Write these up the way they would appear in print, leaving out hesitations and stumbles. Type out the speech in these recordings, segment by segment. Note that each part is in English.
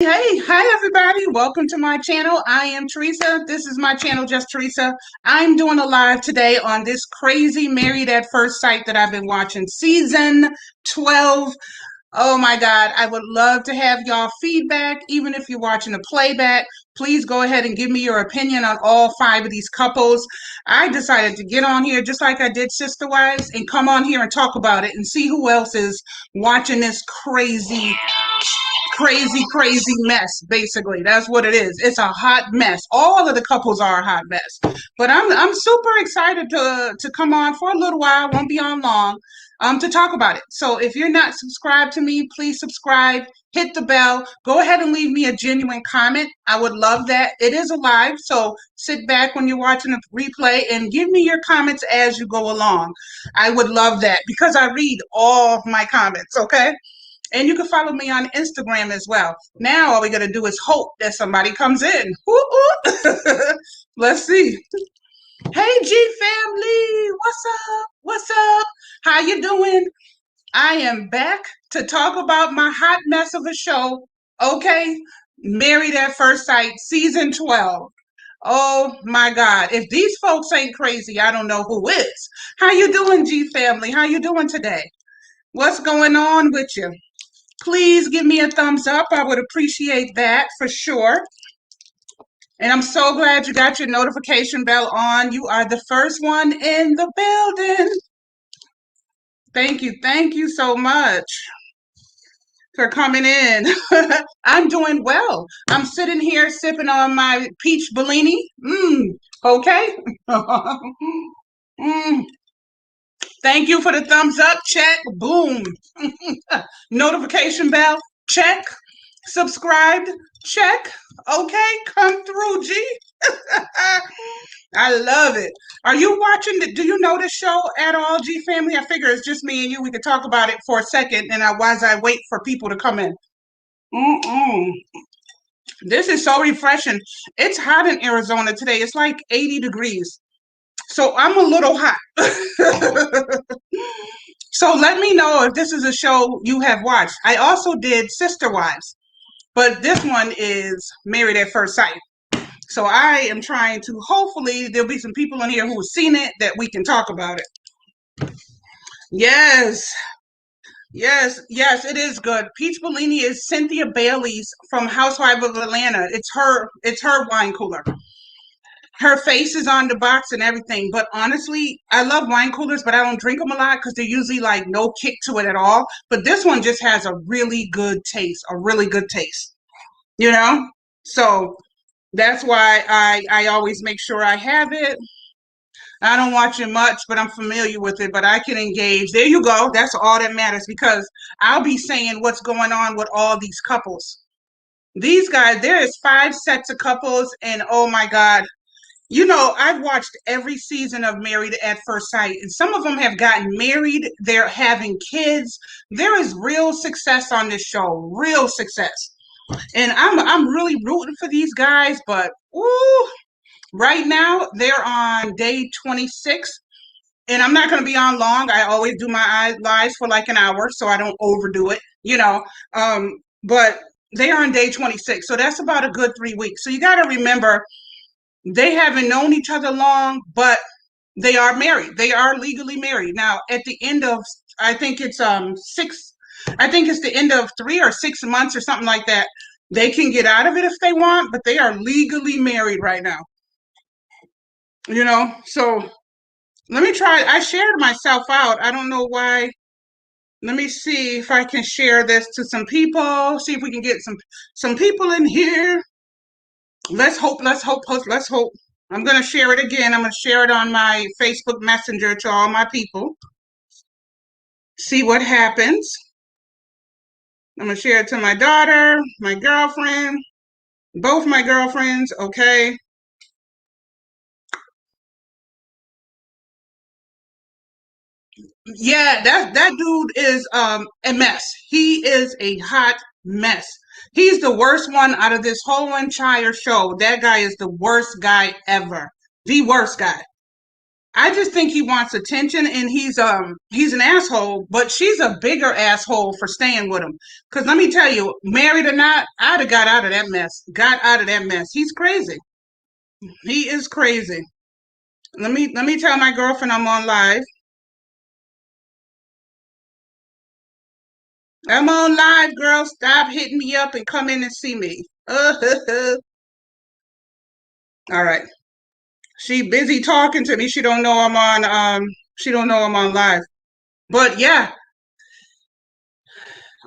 Hey, hi everybody. Welcome to my channel. I am Teresa. This is my channel, Just Teresa. I'm doing a live today on this crazy Married at First Sight that I've been watching, season 12. Oh my God, I would love to have y'all feedback, even if you're watching a playback. Please go ahead and give me your opinion on all 5 of these couples. I decided to get on here just like I did Sister Wives and come on here and talk about it and see who else is watching this crazy mess. Basically, that's what it is. It's a hot mess. All of the couples are a hot mess, but I'm super excited to come on for a little while. Won't be on long, to talk about it. So if you're not subscribed to me, please subscribe, hit the bell, go ahead and leave me a genuine comment. I would love that. It is a live, so sit back when you're watching a replay and give me your comments as you go along. I would love that because I read all my comments. Okay. And you can follow me on Instagram as well. Now all we got to do is hope that somebody comes in. Let's see. Hey, G family, what's up? What's up? How you doing? I am back to talk about my hot mess of a show. Okay, Married at First Sight, season 12. Oh my God! If these folks ain't crazy, I don't know who is. How you doing, G family? How you doing today? What's going on with you? Please give me a thumbs up. I would appreciate that for sure. And I'm so glad you got your notification bell on. You are the first one in the building. Thank you. Thank you so much for coming in. I'm doing well. I'm sitting here sipping on my peach Bellini. Okay. mm. Thank you for the thumbs up. Check. Boom. Notification bell. Check. Subscribed. Check. Okay. Come through, G. I love it. Are you watching? Do you know this show at all, G family? I figure it's just me and you. We could talk about it for a second, and while I wait for people to come in. Mm-mm. This is so refreshing. It's hot in Arizona today. It's like 80 degrees. So I'm a little hot. So let me know if this is a show you have watched. I also did Sister Wives, but this one is Married at First Sight. So I am trying to, hopefully there'll be some people in here who have seen it that we can talk about it. Yes, yes, it is good. Peach Bellini is Cynthia Bailey's from Housewife of Atlanta. It's her wine cooler. Her face is on the box and everything. But honestly, I love wine coolers, but I don't drink them a lot because they're usually like no kick to it at all. But this one just has a really good taste, a really good taste, you know? So that's why I always make sure I have it. I don't watch it much, but I'm familiar with it, but I can engage. There you go. That's all that matters because I'll be saying what's going on with all these couples. These guys, there is 5 sets of couples, and oh my God. You know, I've watched every season of Married at First Sight, and some of them have gotten married. They're having kids. There is real success on this show, real success. And I'm really rooting for these guys, but ooh, right now they're on day 26, and I'm not going to be on long. I always do my lives for like an hour, so I don't overdo it, you know. But they are on day 26, so that's about a good 3 weeks. So you got to remember they haven't known each other long, but they are married. They are legally married. Now, at the end of, I think it's the end of 3 or 6 months or something like that. They can get out of it if they want, but they are legally married right now. You know, so let me try. I shared myself out. I don't know why. Let me see if I can share this to some people. See if we can get some people in here. Let's hope. Let's hope. Let's hope. I'm going to share it again. I'm going to share it on my Facebook Messenger to all my people. See what happens. I'm going to share it to my daughter, my girlfriend, both my girlfriends. Okay. Yeah, that dude is a mess. He is a hot mess. He's the worst one out of this whole entire show. That guy is the worst guy ever. The worst guy. I just think he wants attention, and he's an asshole. But she's a bigger asshole for staying with him. Because let me tell you, married or not, I'd have got out of that mess. Got out of that mess. He's crazy. He is crazy. Let me tell my girlfriend I'm on live. I'm on live, girl. Stop hitting me up and come in and see me. All right. She busy talking to me. She don't know I'm on she don't know I'm on live. But yeah.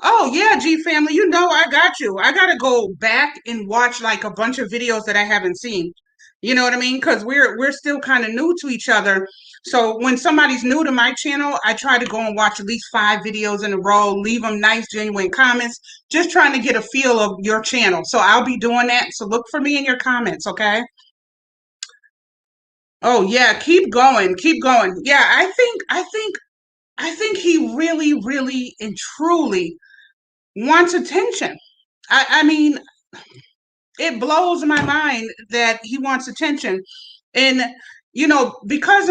Oh yeah, G family, you know I got you. I gotta go back and watch like a bunch of videos that I haven't seen. You know what I mean? Because we're still kind of new to each other. So when somebody's new to my channel, I try to go and watch at least 5 videos in a row, leave them nice, genuine comments, just trying to get a feel of your channel. So I'll be doing that. So look for me in your comments, okay? Oh yeah, keep going, keep going. Yeah, I think he really, really and truly wants attention. I mean, it blows my mind that he wants attention. And because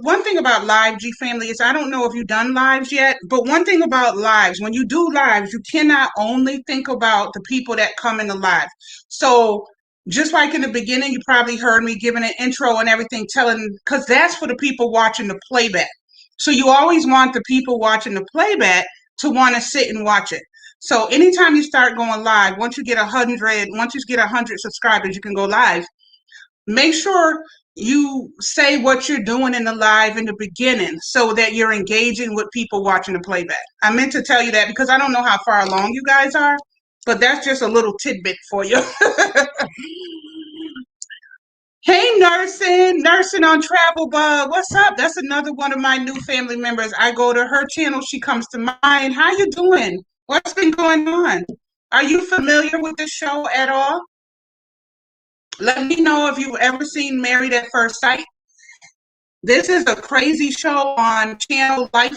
one thing about live G family is I don't know if you've done lives yet, but one thing about lives, when you do lives, you cannot only think about the people that come in the live. So just like in the beginning, you probably heard me giving an intro and everything, telling because that's for the people watching the playback. So you always want the people watching the playback to want to sit and watch it. So anytime you start going live, once you get 100 subscribers, you can go live. Make sure you say what you're doing in the live in the beginning so that you're engaging with people watching the playback. I meant to tell you that because I don't know how far along you guys are, but that's just a little tidbit for you. Hey, nursing on Travel Bug. What's up? That's another one of my new family members. I go to her channel, she comes to mine. How you doing? What's been going on? Are you familiar with this show at all? Let me know if you've ever seen Married at First Sight. This is a crazy show on channel Life.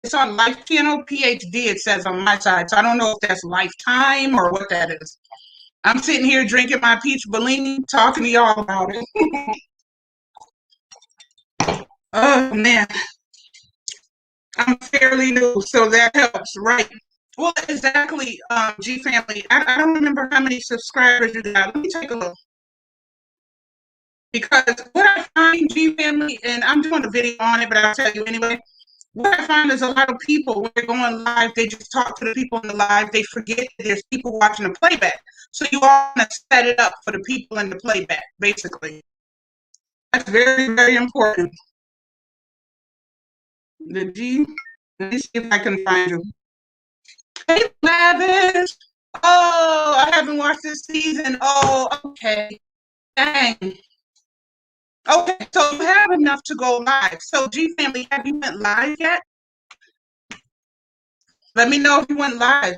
It's on Life Channel PhD. It says on my side, so I don't know if that's Lifetime or what that is. I'm sitting here drinking my peach Bellini, talking to y'all about it. Oh man, I'm fairly new, so that helps, right? Well, exactly, G family. I don't remember how many subscribers you got. Let me take a look. Because what I find, G family, and I'm doing a video on it, but I'll tell you anyway. What I find is a lot of people, when they're going live, they just talk to the people in the live. They forget that there's people watching the playback. So you want to set it up for the people in the playback, basically. That's very, very important. The G, let me see if I can find you. Hey, Lavish. Oh, I haven't watched this season. Oh, okay. Dang. Okay, so you have enough to go live. So, G family, have you went live yet? Let me know if you went live.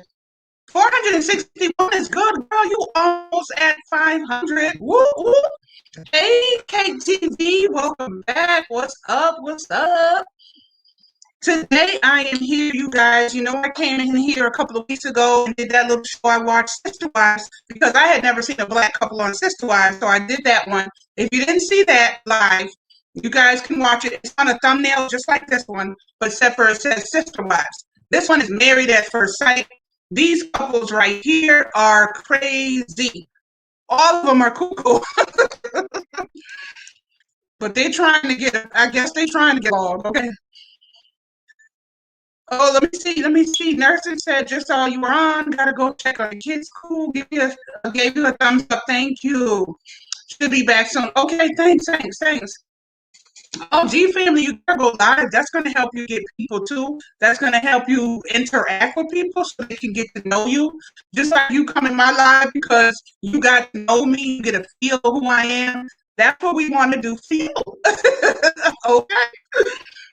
461 is good, girl. You almost at 500. Woo, woo. Hey, KTV, welcome back. What's up? What's up? Today I am here, you guys. You know, I came in here a couple of weeks ago and did that little show I watched, Sister Wives, because I had never seen a black couple on Sister Wives, so I did that one. If you didn't see that live, you guys can watch it. It's on a thumbnail just like this one, but except for it says Sister Wives. This one is Married at First Sight. These couples right here are crazy. All of them are cuckoo. But they're trying to get, I guess they're trying to get all, okay? Oh, let me see. Nursing said just saw you were on. Gotta go check on the kids. Cool. Gave you a thumbs up. Thank you. Should be back soon. Okay, thanks. Oh, G family, you gotta go live. That's gonna help you get people too. That's gonna help you interact with people so they can get to know you. Just like you come in my live because you got to know me, you get a feel of who I am. That's what we want to do. Feel. Okay.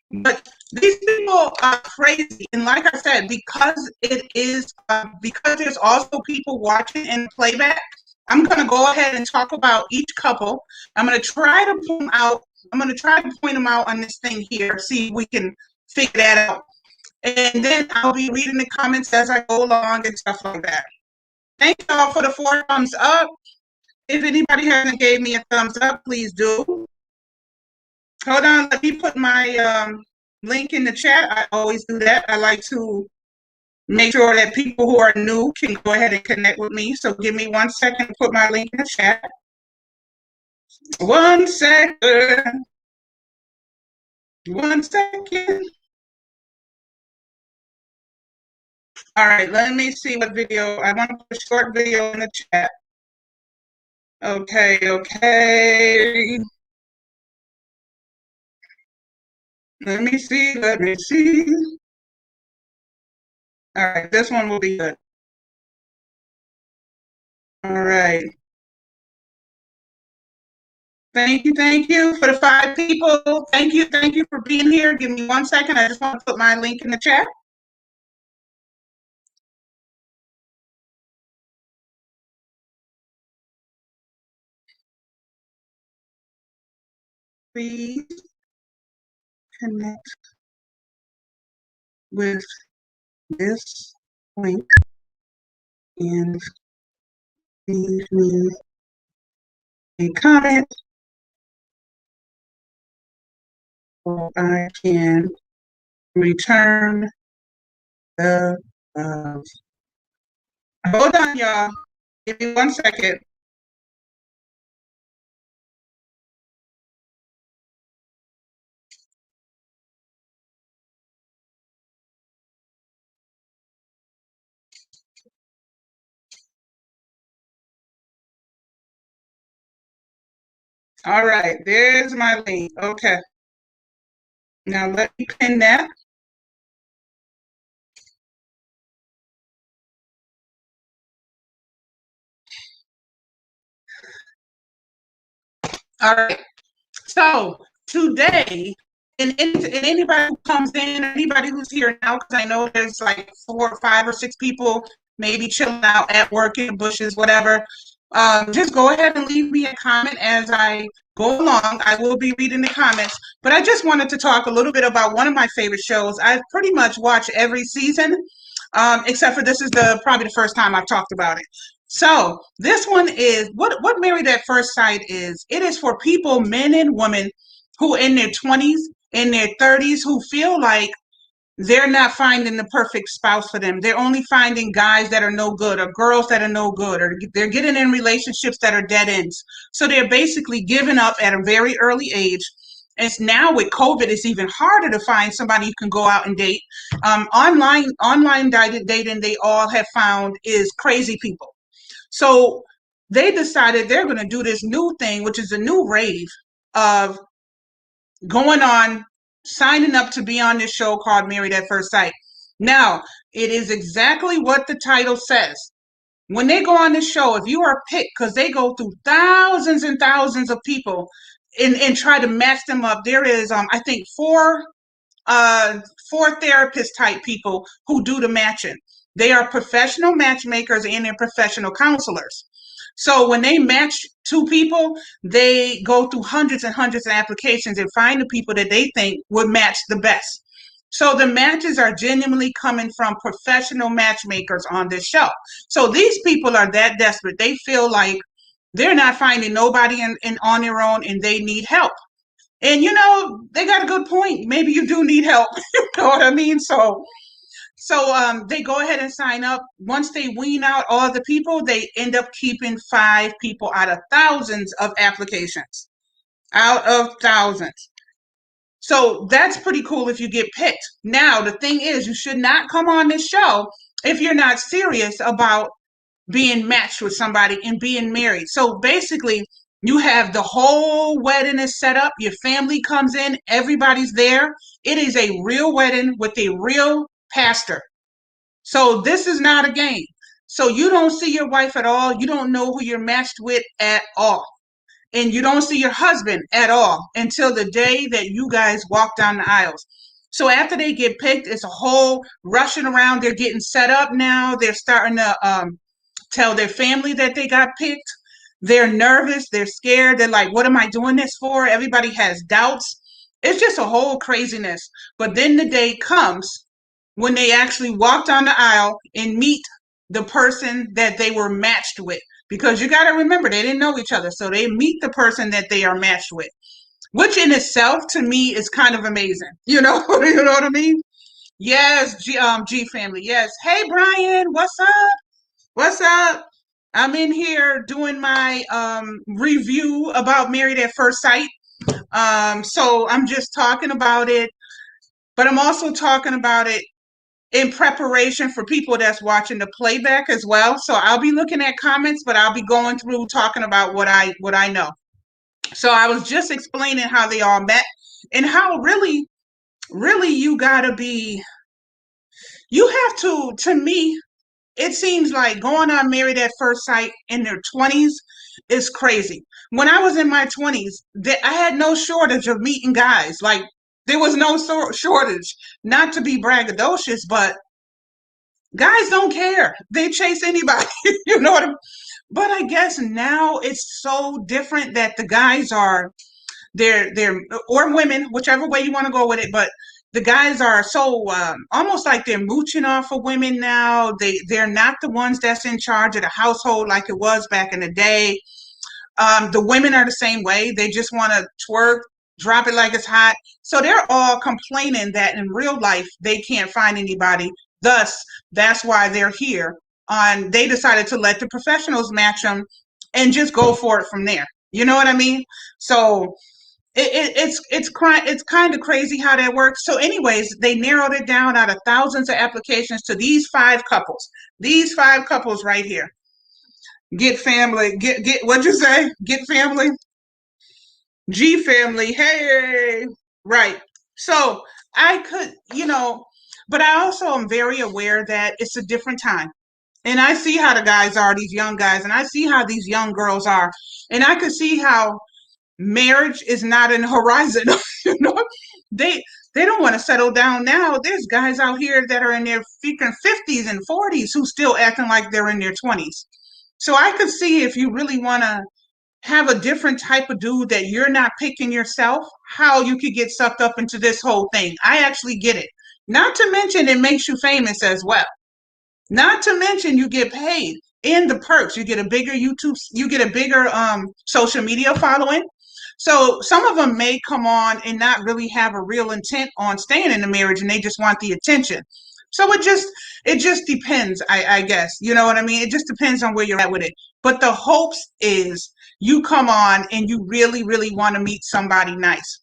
But these people are crazy, and like I said, because there's also people watching in playback. I'm gonna go ahead and talk about each couple. I'm gonna try to point them out. I'm gonna try to point them out on this thing here. See if we can figure that out, and then I'll be reading the comments as I go along and stuff like that. Thank y'all for the 4 thumbs up. If anybody hasn't gave me a thumbs up, please do. Hold on, let me put my link in the chat. I always do that. I like to make sure that people who are new can go ahead and connect with me. So give me 1 second to put my link in the chat. 1 second. 1 second. All right, let me see what video. I want to put a short video in the chat. Okay, okay. Let me see, let me see. All right, this one will be good. All right. Thank you for the 5 people. Thank you for being here. Give me 1 second. I just want to put my link in the chat. Please connect with this link and leave me a comment so I can return the hold on, y'all. Give me 1 second. All right, there's my link. Okay. Now let me pin that. All right. So today, and anybody who comes in, anybody who's here now, because I know there's like 4 or 5 or 6 people maybe chilling out at work in the bushes, whatever. Just go ahead and leave me a comment as I go along. I will be reading the comments, but I just wanted to talk a little bit about one of my favorite shows. I've pretty much watched every season, except for this is probably the first time I've talked about it. So this one is what Married at First Sight is. It is for people, men and women, who in their 20s, in their 30s, who feel like they're not finding the perfect spouse for them. They're only finding guys that are no good or girls that are no good, or they're getting in relationships that are dead ends. So they're basically giving up at a very early age. And now with COVID, it's even harder to find somebody you can go out and date. Online dating, they all have found is crazy people. So they decided they're going to do this new thing, which is a new rave of going on, signing up to be on this show called Married at First Sight. Now, it is exactly what the title says. When they go on this show, if you are picked, because they go through thousands and thousands of people and try to match them up, there is, I think, four therapist type people who do the matching. They are professional matchmakers and they're professional counselors. So when they match 2 people, they go through hundreds and hundreds of applications and find the people that they think would match the best. So the matches are genuinely coming from professional matchmakers on this show. So these people are that desperate. They feel like they're not finding nobody on their own and they need help. And they got a good point. Maybe you do need help. You know what I mean? So they go ahead and sign up. Once they wean out all the people, they end up keeping 5 people out of thousands of applications. Out of thousands. So that's pretty cool if you get picked. Now, the thing is, you should not come on this show if you're not serious about being matched with somebody and being married. So basically, you have the whole wedding is set up. Your family comes in. Everybody's there. It is a real wedding with a real pastor. So this is not a game. So you don't see your wife at all. You don't know who you're matched with at all. And you don't see your husband at all until the day that you guys walk down the aisles. So after they get picked, it's a whole rushing around. They're getting set up now. They're starting to tell their family that they got picked. They're nervous. They're scared. They're like, what am I doing this for? Everybody has doubts. It's just a whole craziness. But then the day comes when they actually walk down the aisle and meet the person that they were matched with. Because you got to remember, they didn't know each other. So they meet the person that they are matched with. which in itself to me is kind of amazing. You know, you know what I mean? Yes, G family. Yes. Hey Brian, what's up? What's up? I'm in here doing my review about Married at First Sight. So I'm just talking about it, but I'm also talking about it in preparation for people that's watching the playback as well. So I'll be looking at comments, but I'll be going through talking about what I know. So I was just explaining how they all met and how really you have to me, it seems like going on Married at First Sight in their 20s is crazy. When I was in my 20s, I had no shortage of meeting guys. Like, there was no shortage. Not to be braggadocious, but guys don't care. They chase anybody. You know what I mean? But I guess now it's so different that the guys are they're or women, whichever way you want to go with it, but the guys are so almost like they're mooching off of women now. They're not the ones that's in charge of the household like it was back in the day. The women are the same way. They just want to twerk, drop it like it's hot. So they're all complaining that in real life they can't find anybody. Thus, that's why they're here. They decided to let the professionals match them and just go for it from there. You know what I mean? So it's kind of crazy how that works. So, anyways, they narrowed it down out of thousands of applications to these five couples. These five couples right here. Get family. Get what'd you say? Get family. G family. Hey, right. So I could, but I also am very aware that it's a different time. And I see how the guys are, these young guys, and I see how these young girls are. And I could see how marriage is not in the horizon. you know, they they don't want to settle down now. There's guys out here that are in their freaking 50s and 40s who still acting like they're in their 20s. So I could see if you really want to have a different type of dude that you're not picking yourself, how you could get sucked up into this whole thing. I actually get it. Not to mention it makes you famous as well. Not to mention you get paid in the perks. You get a bigger you get a bigger social media following. So some of them may come on and not really have a real intent on staying in the marriage and they just want the attention. So it just depends, I guess. You know what I mean? It just depends on where you're at with it. But the hopes is you come on and you really, really want to meet somebody nice.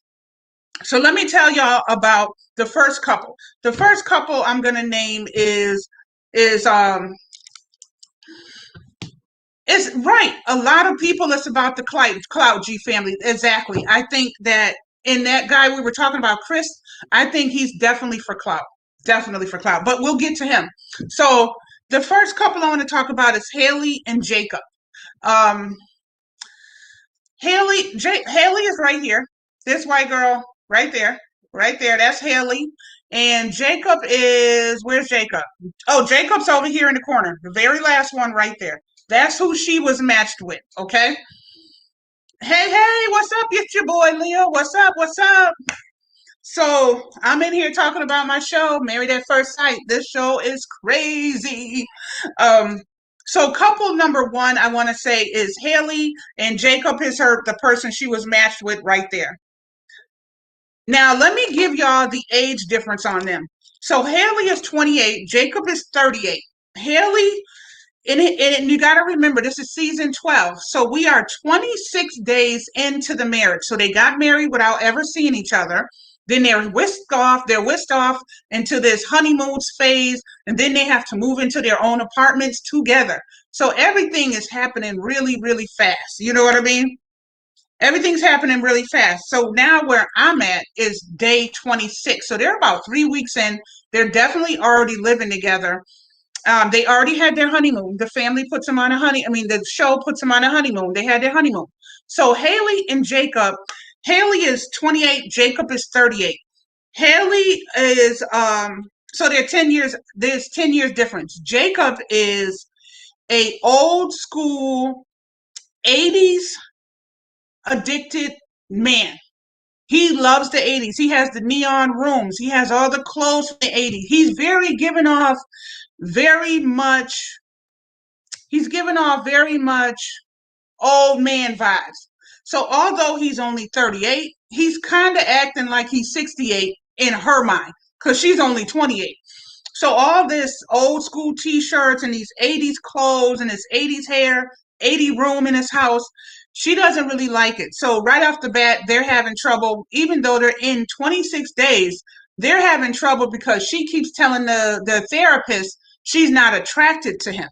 So let me tell y'all about the first couple. The first couple I'm gonna name is it's right. A lot of people it's about the clout G family. Exactly. I think that in that guy we were talking about, Chris, I think he's definitely for clout. Definitely for clout. But we'll get to him. So the first couple I want to talk about is Haley and Jacob. Um Haley is right here. This white girl right there. Right there. That's Haley. And Jacob is where's Jacob? Oh, Jacob's over here in the corner. The very last one right there. That's who she was matched with. Okay. Hey, what's up? It's your boy Leo. What's up? What's up? So I'm in here talking about my show, Married at First Sight. This show is crazy. Um, so couple number one, I want to say is Haley, and Jacob is the person she was matched with right there. Now let me give y'all the age difference on them. So Haley is 28, Jacob is 38. Haley and you got to remember, this is season 12. So we are 26 days into the marriage. So they got married without ever seeing each other. Then they're whisked off into this honeymoon phase. And then they have to move into their own apartments together. So everything is happening really, really fast. You know what I mean? Everything's happening really fast. So now where I'm at is day 26. So they're about 3 weeks in. They're definitely already living together. They already had their honeymoon. The family puts them on the show puts them on a honeymoon. They had their honeymoon. So Haley and Jacob, Haley is 28, Jacob is 38. Haley is, so they're 10 years, there's 10 years difference. Jacob is a old school 80s addicted man. He loves the 80s. He has the neon rooms. He has all the clothes from the 80s. Very much, he's giving off very much old man vibes. So although he's only 38, he's kind of acting like he's 68 in her mind because she's only 28. So all this old school t-shirts and these 80s clothes and his 80s hair, 80 room in his house, she doesn't really like it. So right off the bat, they're having trouble, even though they're in 26 days, they're having trouble because she keeps telling the therapist she's not attracted to him.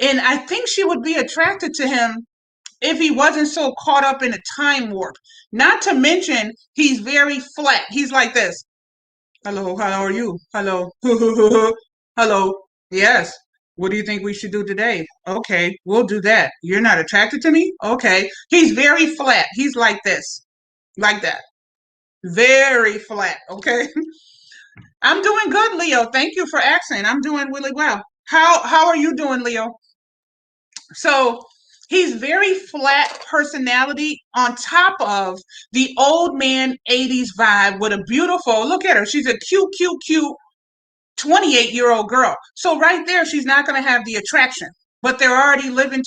And I think she would be attracted to him if he wasn't so caught up in a time warp. Not to mention, he's very flat. He's like this. Hello, how are you? Hello. Hello. Yes. What do you think we should do today? Okay, we'll do that. You're not attracted to me? Okay. He's very flat. He's like this. Like that. Very flat. Okay. I'm doing good, Leo. Thank you for asking. I'm doing really well. How are you doing, Leo? So he's very flat personality on top of the old man 80s vibe with a beautiful look at her. She's a cute 28-year-old girl. So right there, she's not going to have the attraction. But they're already living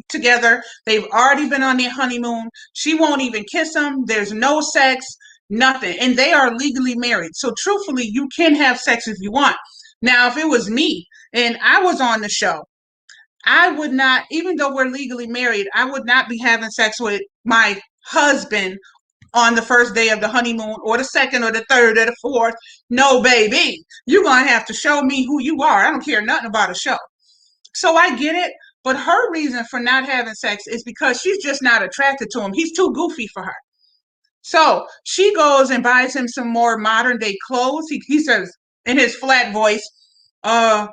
together. They've already been on their honeymoon. She won't even kiss him. There's no sex, nothing. And they are legally married. So truthfully, you can have sex if you want. Now, if it was me and I was on the show, I would not, even though we're legally married, I would not be having sex with my husband on the first day of the honeymoon or the second or the third or the fourth. No, baby, you're going to have to show me who you are. I don't care nothing about a show. So I get it. But her reason for not having sex is because she's just not attracted to him. He's too goofy for her. So she goes and buys him some more modern day clothes. He says in his flat voice, uh,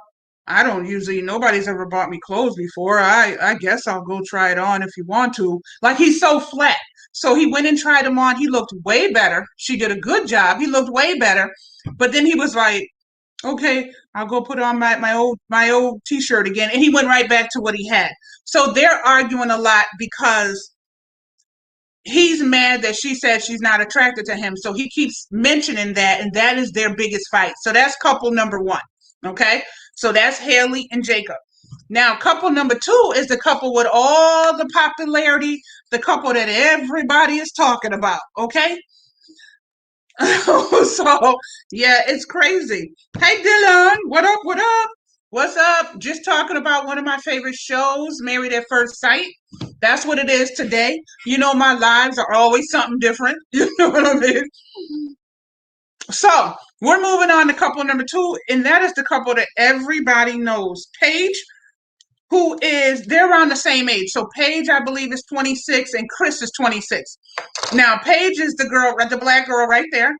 I don't usually, nobody's ever bought me clothes before. I guess I'll go try it on if you want to. Like he's so flat. So he went and tried them on. He looked way better. She did a good job. He looked way better. But then he was like, okay, I'll go put on my old t-shirt again. And he went right back to what he had. So they're arguing a lot because he's mad that she said she's not attracted to him. So he keeps mentioning that, and that is their biggest fight. So that's couple number one. Okay. So that's Haley and Jacob. Now, couple number two is the couple with all the popularity, the couple that everybody is talking about. Okay. So yeah, it's crazy. Hey Dylan, what up? What up? What's up? Just talking about one of my favorite shows, Married at First Sight. That's what it is today. You know, my lives are always something different. You know what I mean? So we're moving on to couple number two, and that is the couple that everybody knows. Paige, who is, they're around the same age. So Paige, I believe, is 26 and Chris is 26. Now, Paige is the girl, the black girl right there,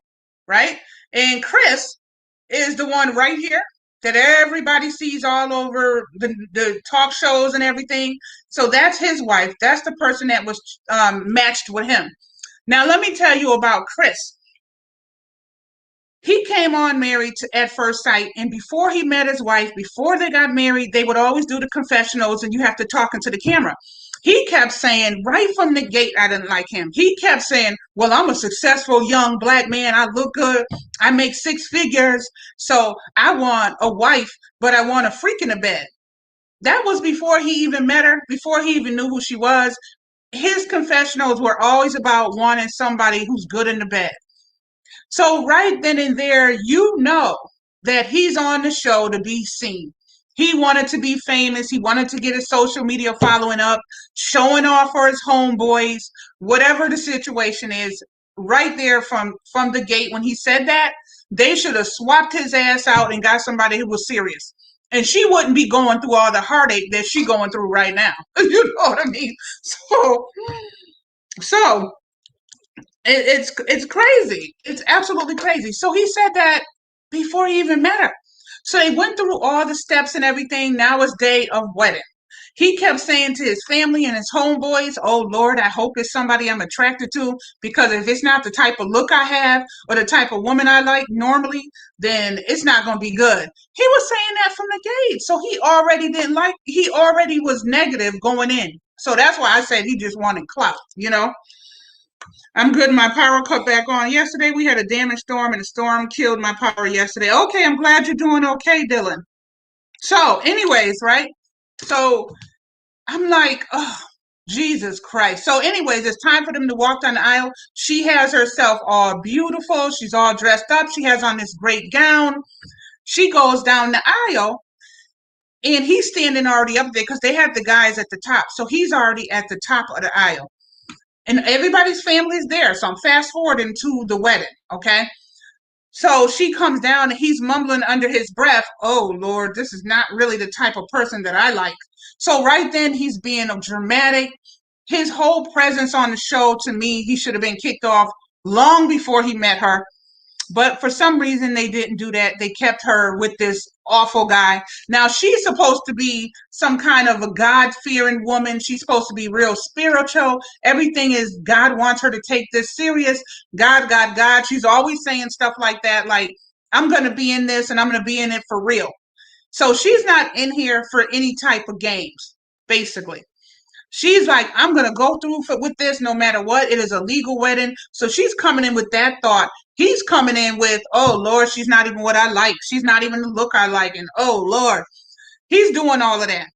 right? And Chris is the one right here that everybody sees all over the talk shows and everything. So that's his wife. That's the person that was matched with him. Now, let me tell you about Chris. He came on Married at First Sight, and before he met his wife, before they got married, they would always do the confessionals, and you have to talk into the camera. He kept saying, right from the gate, I didn't like him. He kept saying, well, I'm a successful young black man. I look good. I make six figures. So I want a wife, but I want a freak in the bed. That was before he even met her, before he even knew who she was. His confessionals were always about wanting somebody who's good in the bed. So right then and there, you know that he's on the show to be seen. He wanted to be famous. He wanted to get his social media following up, showing off for his homeboys, whatever the situation is. Right there from the gate when he said that, they should have swapped his ass out and got somebody who was serious. And she wouldn't be going through all the heartache that she's going through right now. You know what I mean? So it's crazy. It's absolutely crazy. So he said that before he even met her. So they went through all the steps and everything. Now it's day of wedding. He kept saying to his family and his homeboys, oh Lord, I hope it's somebody I'm attracted to, because if it's not the type of look I have or the type of woman I like normally, then it's not going to be good. He was saying that from the gate. So he already was negative going in. So that's why I said he just wanted clout, you know? I'm good. My power cut back on. Yesterday we had a damaged storm and the storm killed my power yesterday. Okay, I'm glad you're doing okay, Dylan. So, anyways, right? So I'm like, oh, Jesus Christ. So, anyways, it's time for them to walk down the aisle. She has herself all beautiful. She's all dressed up. She has on this great gown. She goes down the aisle, and he's standing already up there because they have the guys at the top. So he's already at the top of the aisle. And everybody's family is there. So I'm fast forwarding to the wedding. Okay. So she comes down and he's mumbling under his breath, "Oh Lord, this is not really the type of person that I like." So right then he's being dramatic. His whole presence on the show, to me, he should have been kicked off long before he met her. But for some reason, they didn't do that. They kept her with this awful guy. Now, she's supposed to be some kind of a God-fearing woman. She's supposed to be real spiritual. Everything is God wants her to take this serious. God, God, God. She's always saying stuff like that, like, I'm going to be in this and I'm going to be in it for real. So she's not in here for any type of games, basically. She's like, I'm going to go through with this no matter what. It is a legal wedding. So she's coming in with that thought. He's coming in with, oh, Lord, she's not even what I like. She's not even the look I like. And oh, Lord, he's doing all of that.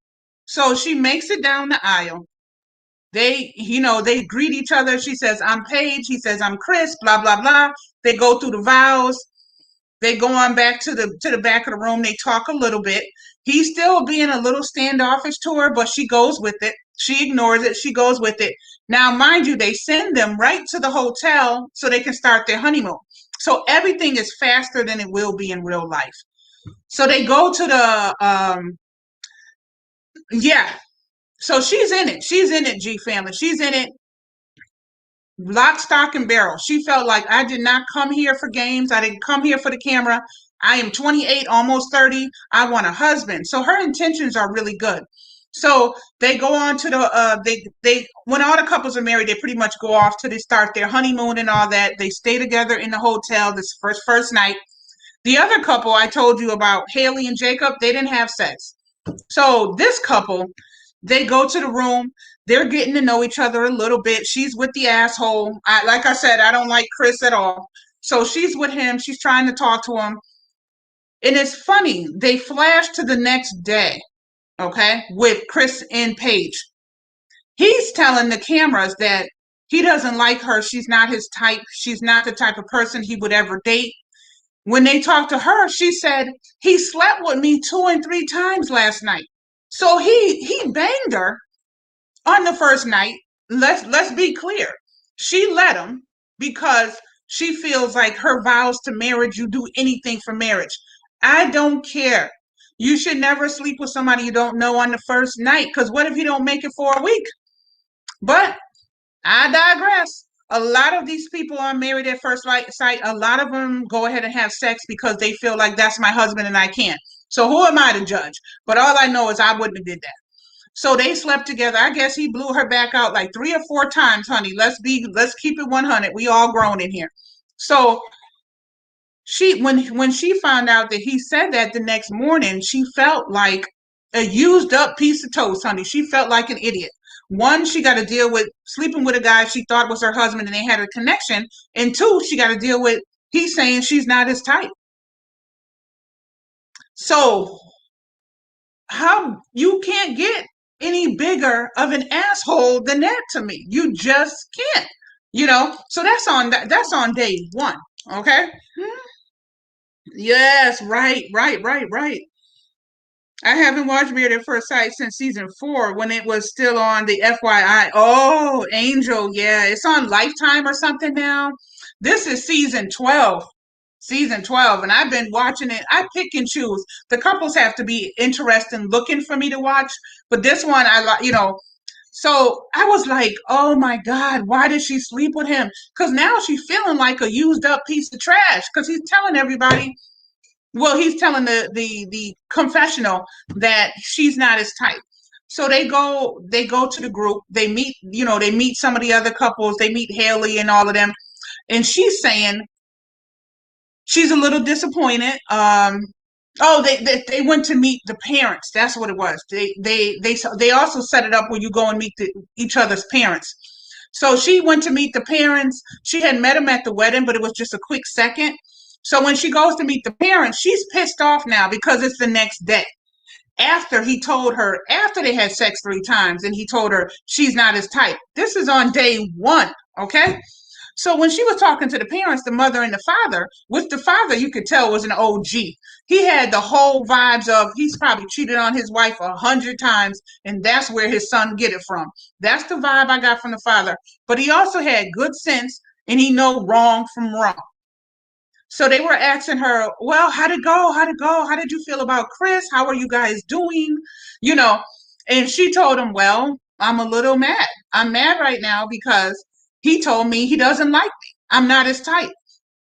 So she makes it down the aisle. They greet each other. She says, I'm Paige. He says, I'm Chris, blah, blah, blah. They go through the vows. They go on back to the back of the room. They talk a little bit. He's still being a little standoffish to her, but she goes with it. She ignores it. She goes with it. Now, mind you, they send them right to the hotel so they can start their honeymoon. So everything is faster than it will be in real life. So they go to yeah. So she's in it. She's in it, G family. She's in it. Lock, stock, and barrel. She felt like, I did not come here for games. I didn't come here for the camera. I am 28, almost 30. I want a husband. So her intentions are really good. So they go on to they when all the couples are married, they pretty much go off to they start their honeymoon and all that. They stay together in the hotel this first night. The other couple I told you about, Haley and Jacob, they didn't have sex. So this couple, they go to the room. They're getting to know each other a little bit. She's with the asshole. Like I said, I don't like Chris at all. So she's with him. She's trying to talk to him. And it's funny. They flash to the next day, okay, with Chris and Paige. He's telling the cameras that he doesn't like her. She's not his type. She's not the type of person he would ever date. When they talked to her, she said, he slept with me 2 and 3 times last night. So he banged her on the first night. Let's be clear. She let him because she feels like her vows to marriage, you do anything for marriage. I don't care. You should never sleep with somebody you don't know on the first night, because what if you don't make it for a week? But I digress. A lot of these people are married at first sight. A lot of them go ahead and have sex because they feel like that's my husband and I can't. So who am I to judge? But all I know is I wouldn't have did that. So they slept together. I guess he blew her back out like 3 or 4 times, honey. Let's keep it 100. We all grown in here. So when she found out that he said that the next morning, she felt like a used up piece of toast, honey. She felt like an idiot. One, she got to deal with sleeping with a guy she thought was her husband and they had a connection. And 2, she got to deal with he's saying she's not his type. So how you can't get any bigger of an asshole than that to me. You just can't. So that's on day 1. Okay. Yes, right, right, right, right. I haven't watched Married at First Sight since season 4 when it was still on the FYI. Oh, Angel, yeah, it's on Lifetime or something now. This is season 12. Season 12, and I've been watching it. I pick and choose. The couples have to be interesting looking for me to watch, but this one I like, so I was like, oh my God, why did she sleep with him? Because now she's feeling like a used up piece of trash because he's telling everybody, well, he's telling the confessional that she's not his type. So they go to the group. They meet some of the other couples. They meet Haley and all of them. And she's saying she's a little disappointed. Oh, they went to meet the parents. That's what it was. They also set it up where you go and meet each other's parents. So she went to meet the parents. She had met them at the wedding, but it was just a quick second. So when she goes to meet the parents, she's pissed off now because it's the next day. after he told her, after they had sex 3 times, and he told her she's not his type. This is on day 1, okay? So when she was talking to the parents, the mother and the father, with the father, you could tell was an OG. He had the whole vibes of he's probably cheated on his wife 100 times, and that's where his son get it from. That's the vibe I got from the father. But he also had good sense, and he know wrong from wrong. So they were asking her, well, how'd it go? How'd it go? How did you feel about Chris? How are you guys doing? You know, and she told him, well, I'm a little mad. I'm mad right now because he told me he doesn't like me. I'm not his type.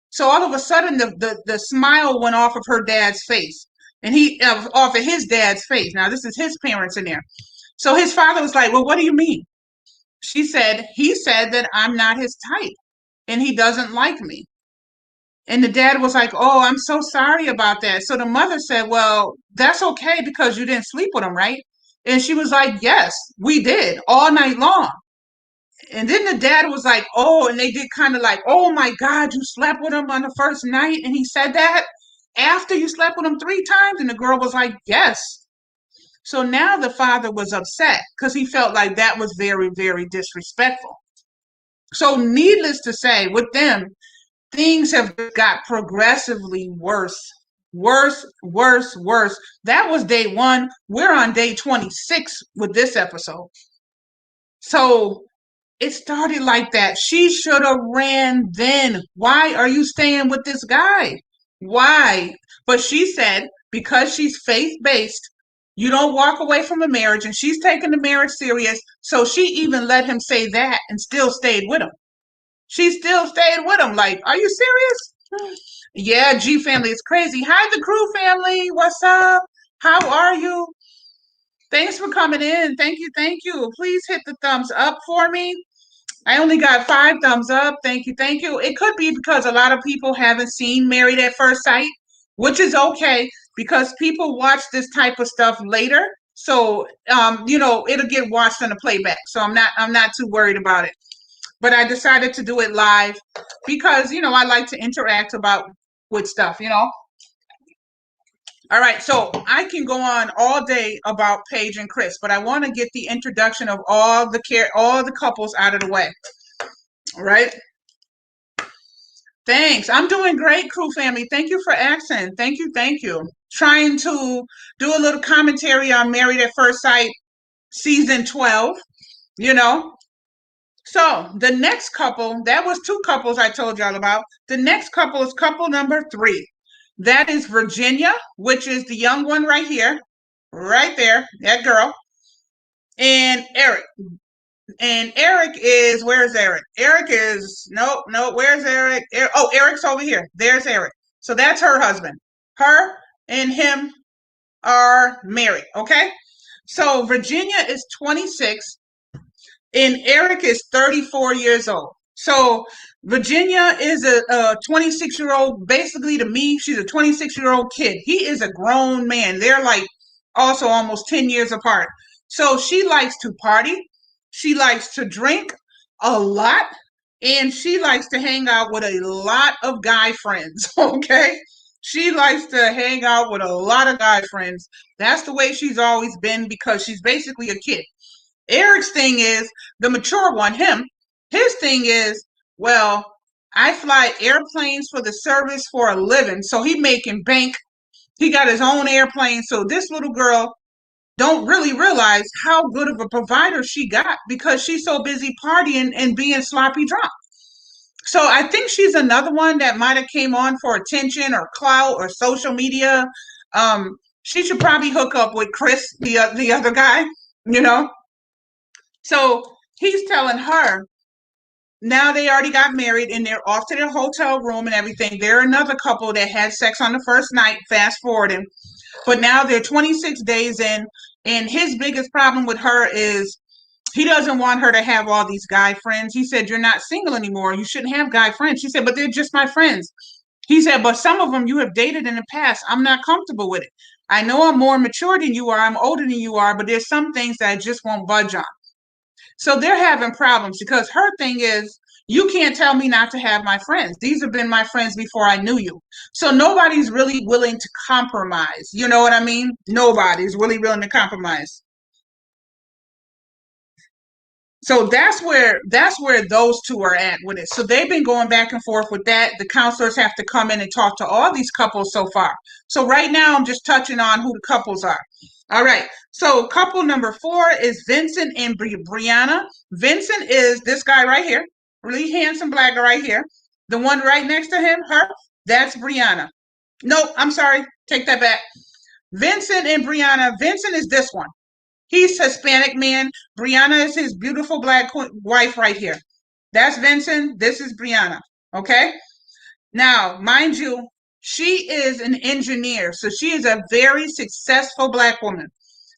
So all of a sudden, the smile went off of her dad's face, and he off of his dad's face. Now this is his parents in there. So his father was like, well, what do you mean? She said, he said that I'm not his type and he doesn't like me. And the dad was like, oh, I'm so sorry about that. So the mother said, well, that's okay because you didn't sleep with him, right? And she was like, yes, we did all night long. And then the dad was like, oh, and they did kind of like, oh my God, you slept with him on the first night? And he said that after you slept with him 3 times? And the girl was like, yes. So now the father was upset because he felt like that was very, very disrespectful. So needless to say, with them, things have got progressively worse. Worse, worse, worse. That was day 1. We're on day 26 with this episode. So it started like that. She should have ran then. Why are you staying with this guy? Why? But she said, because she's faith-based, you don't walk away from a marriage, and she's taking the marriage serious. So she even let him say that and still stayed with him. She still stayed with him. Like, are you serious? Yeah, G family is crazy. Hi, the crew family. What's up? How are you? Thanks for coming in. Thank you. Thank you. Please hit the thumbs up for me. I only got 5 thumbs up. Thank you. Thank you. It could be because a lot of people haven't seen Married at First Sight, which is okay because people watch this type of stuff later. So, it'll get watched on the playback. So I'm not too worried about it. But I decided to do it live because, I like to interact with stuff. All right, so I can go on all day about Paige and Chris, but I want to get the introduction of all the couples out of the way. All right. Thanks. I'm doing great, crew family. Thank you for asking. Thank you. Thank you. Trying to do a little commentary on Married at First Sight season 12. So the next couple, that was 2 couples I told y'all about. The next couple is couple number 3. That is Virginia, which is the young one right here, right there, that girl, and Eric. And Eric is, where's Eric? Eric is, no, where's Eric? Eric's over here. There's Eric. So that's her husband. Her and him are married, okay? So Virginia is 26 and Eric is 34 years old. So Virginia is a 26-year-old. Basically, to me, she's a 26-year-old kid. He is a grown man. They're like also almost 10 years apart. So she likes to party. She likes to drink a lot. And she likes to hang out with a lot of guy friends, okay? She likes to hang out with a lot of guy friends. That's the way she's always been because she's basically a kid. Eric's thing is, the mature one, his thing is, well, I fly airplanes for the service for a living. So he making bank. He got his own airplane. So this little girl don't really realize how good of a provider she got because she's so busy partying and being sloppy drunk. So I think she's another one that might have came on for attention or clout or social media. She should probably hook up with Chris, the other guy, So he's telling her, now they already got married and they're off to their hotel room and everything. They're another couple that had sex on the first night, fast forwarding. But now they're 26 days in, and his biggest problem with her is he doesn't want her to have all these guy friends. He said, you're not single anymore. You shouldn't have guy friends. She said, but they're just my friends. He said, but some of them you have dated in the past. I'm not comfortable with it. I know I'm more mature than you are. I'm older than you are, but there's some things that I just won't budge on. So they're having problems because her thing is, You can't tell me not to have my friends. These have been my friends before I knew you. So nobody's really willing to compromise. You know what I mean? Nobody's really willing to compromise. So that's where those two are at with it. So they've been going back and forth with that. The counselors have to come in and talk to all these couples so far. So right now I'm just touching on who the couples are. All right. So couple number 4 is Vincent and Brianna. Vincent is this guy right here, really handsome black guy right here. The one right next to him, her, that's Brianna. No, I'm sorry. Take that back. Vincent and Brianna. Vincent is this one. He's Hispanic man. Brianna is his beautiful black wife right here. That's Vincent. This is Brianna. Okay. Now, mind you, she is an engineer. So she is a very successful black woman.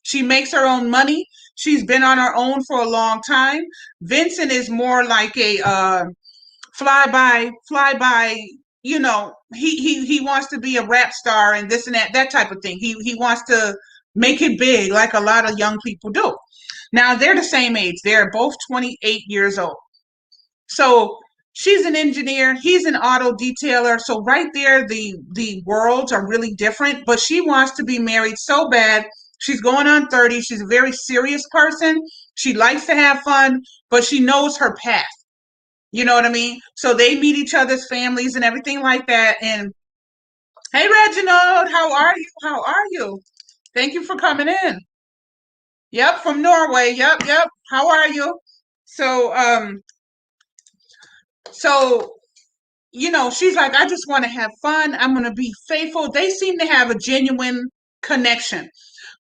She makes her own money. She's been on her own for a long time. Vincent is more like a fly by. He wants to be a rap star and this and that type of thing. He wants to make it big like a lot of young people do. Now they're the same age. They're both 28 years old. So she's an engineer, he's an auto detailer. So right there, the worlds are really different. But she wants to be married so bad. She's going on 30. She's a very serious person. She likes to have fun, but she knows her path. You know what I mean? So they meet each other's families and everything like that. And hey, Reginald, how are you? How are you? Thank you for coming in. Yep, from Norway. Yep. How are you? So, so she's like, I just want to have fun. I'm going to be faithful. They seem to have a genuine connection.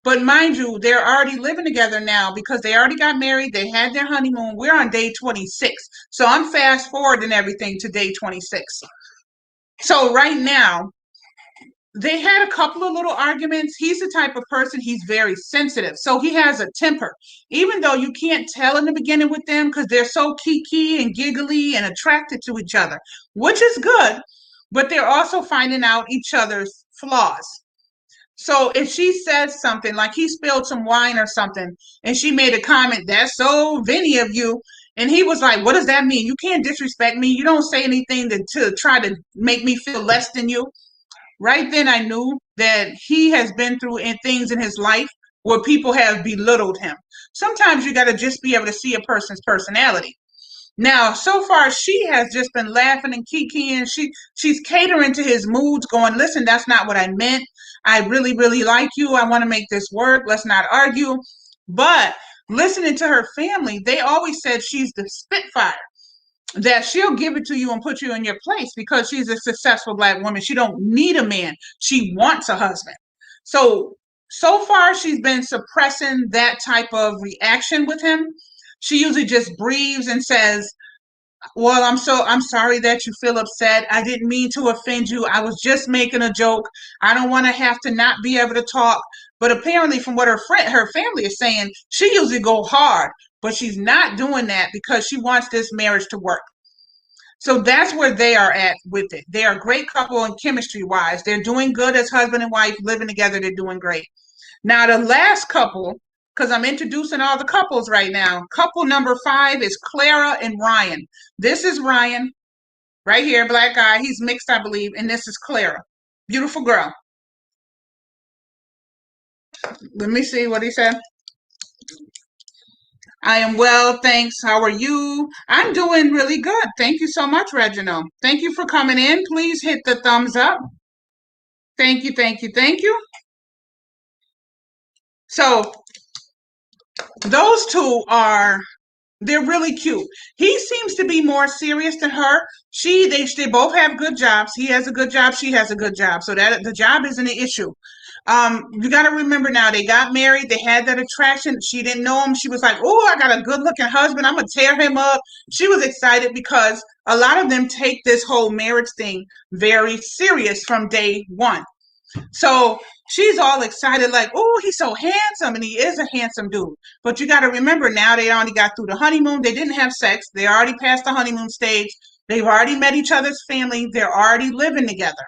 But mind you, they're already living together now because they already got married. They had their honeymoon. We're on day 26. So I'm fast forwarding everything to day 26. So right now, they had a couple of little arguments. He's the type of person, he's very sensitive. So he has a temper. Even though you can't tell in the beginning with them because they're so kiki and giggly and attracted to each other, which is good, but they're also finding out each other's flaws. So if she says something like he spilled some wine or something and she made a comment, that's so Vinny of you. And he was like, what does that mean? You can't disrespect me. You don't say anything to try to make me feel less than you. Right then I knew that he has been through things in his life where people have belittled him. Sometimes you got to just be able to see a person's personality. Now, so far, she has just been laughing and kikiing. She's catering to his moods, going, listen, that's not what I meant. I really, really like you. I want to make this work. Let's not argue. But listening to her family, they always said she's the Spitfire, that she'll give it to you and put you in your place because she's a successful black woman. She don't need a man. She wants a husband. So far she's been suppressing that type of reaction with him. She usually just breathes and says, well, I'm sorry that you feel upset. I didn't mean to offend you. I was just making a joke. I don't want to have to not be able to talk. But apparently from what her family is saying, she usually go hard, but she's not doing that because she wants this marriage to work. So that's where they are at with it. They are a great couple and chemistry wise. They're doing good as husband and wife, living together. They're doing great. Now, the last couple, because I'm introducing all the couples right now. Couple number 5 is Clara and Ryan. This is Ryan right here, black guy. He's mixed, I believe. And this is Clara. Beautiful girl. Let me see what he said. I am well, thanks. How are you? I'm doing really good. Thank you so much, Reginald. Thank you for coming in. Please hit the thumbs up. Thank you. So those two they're really cute. He seems to be more serious than her. They both have good jobs. He has a good job. She has a good job. So that the job isn't an issue. You got to remember now, they got married. They had that attraction. She didn't know him. She was like, oh, I got a good looking husband. I'm going to tear him up. She was excited because a lot of them take this whole marriage thing very serious from day one. So she's all excited, like, oh, he's so handsome. And he is a handsome dude. But you got to remember now, they already got through the honeymoon. They didn't have sex. They already passed the honeymoon stage. They've already met each other's family. They're already living together.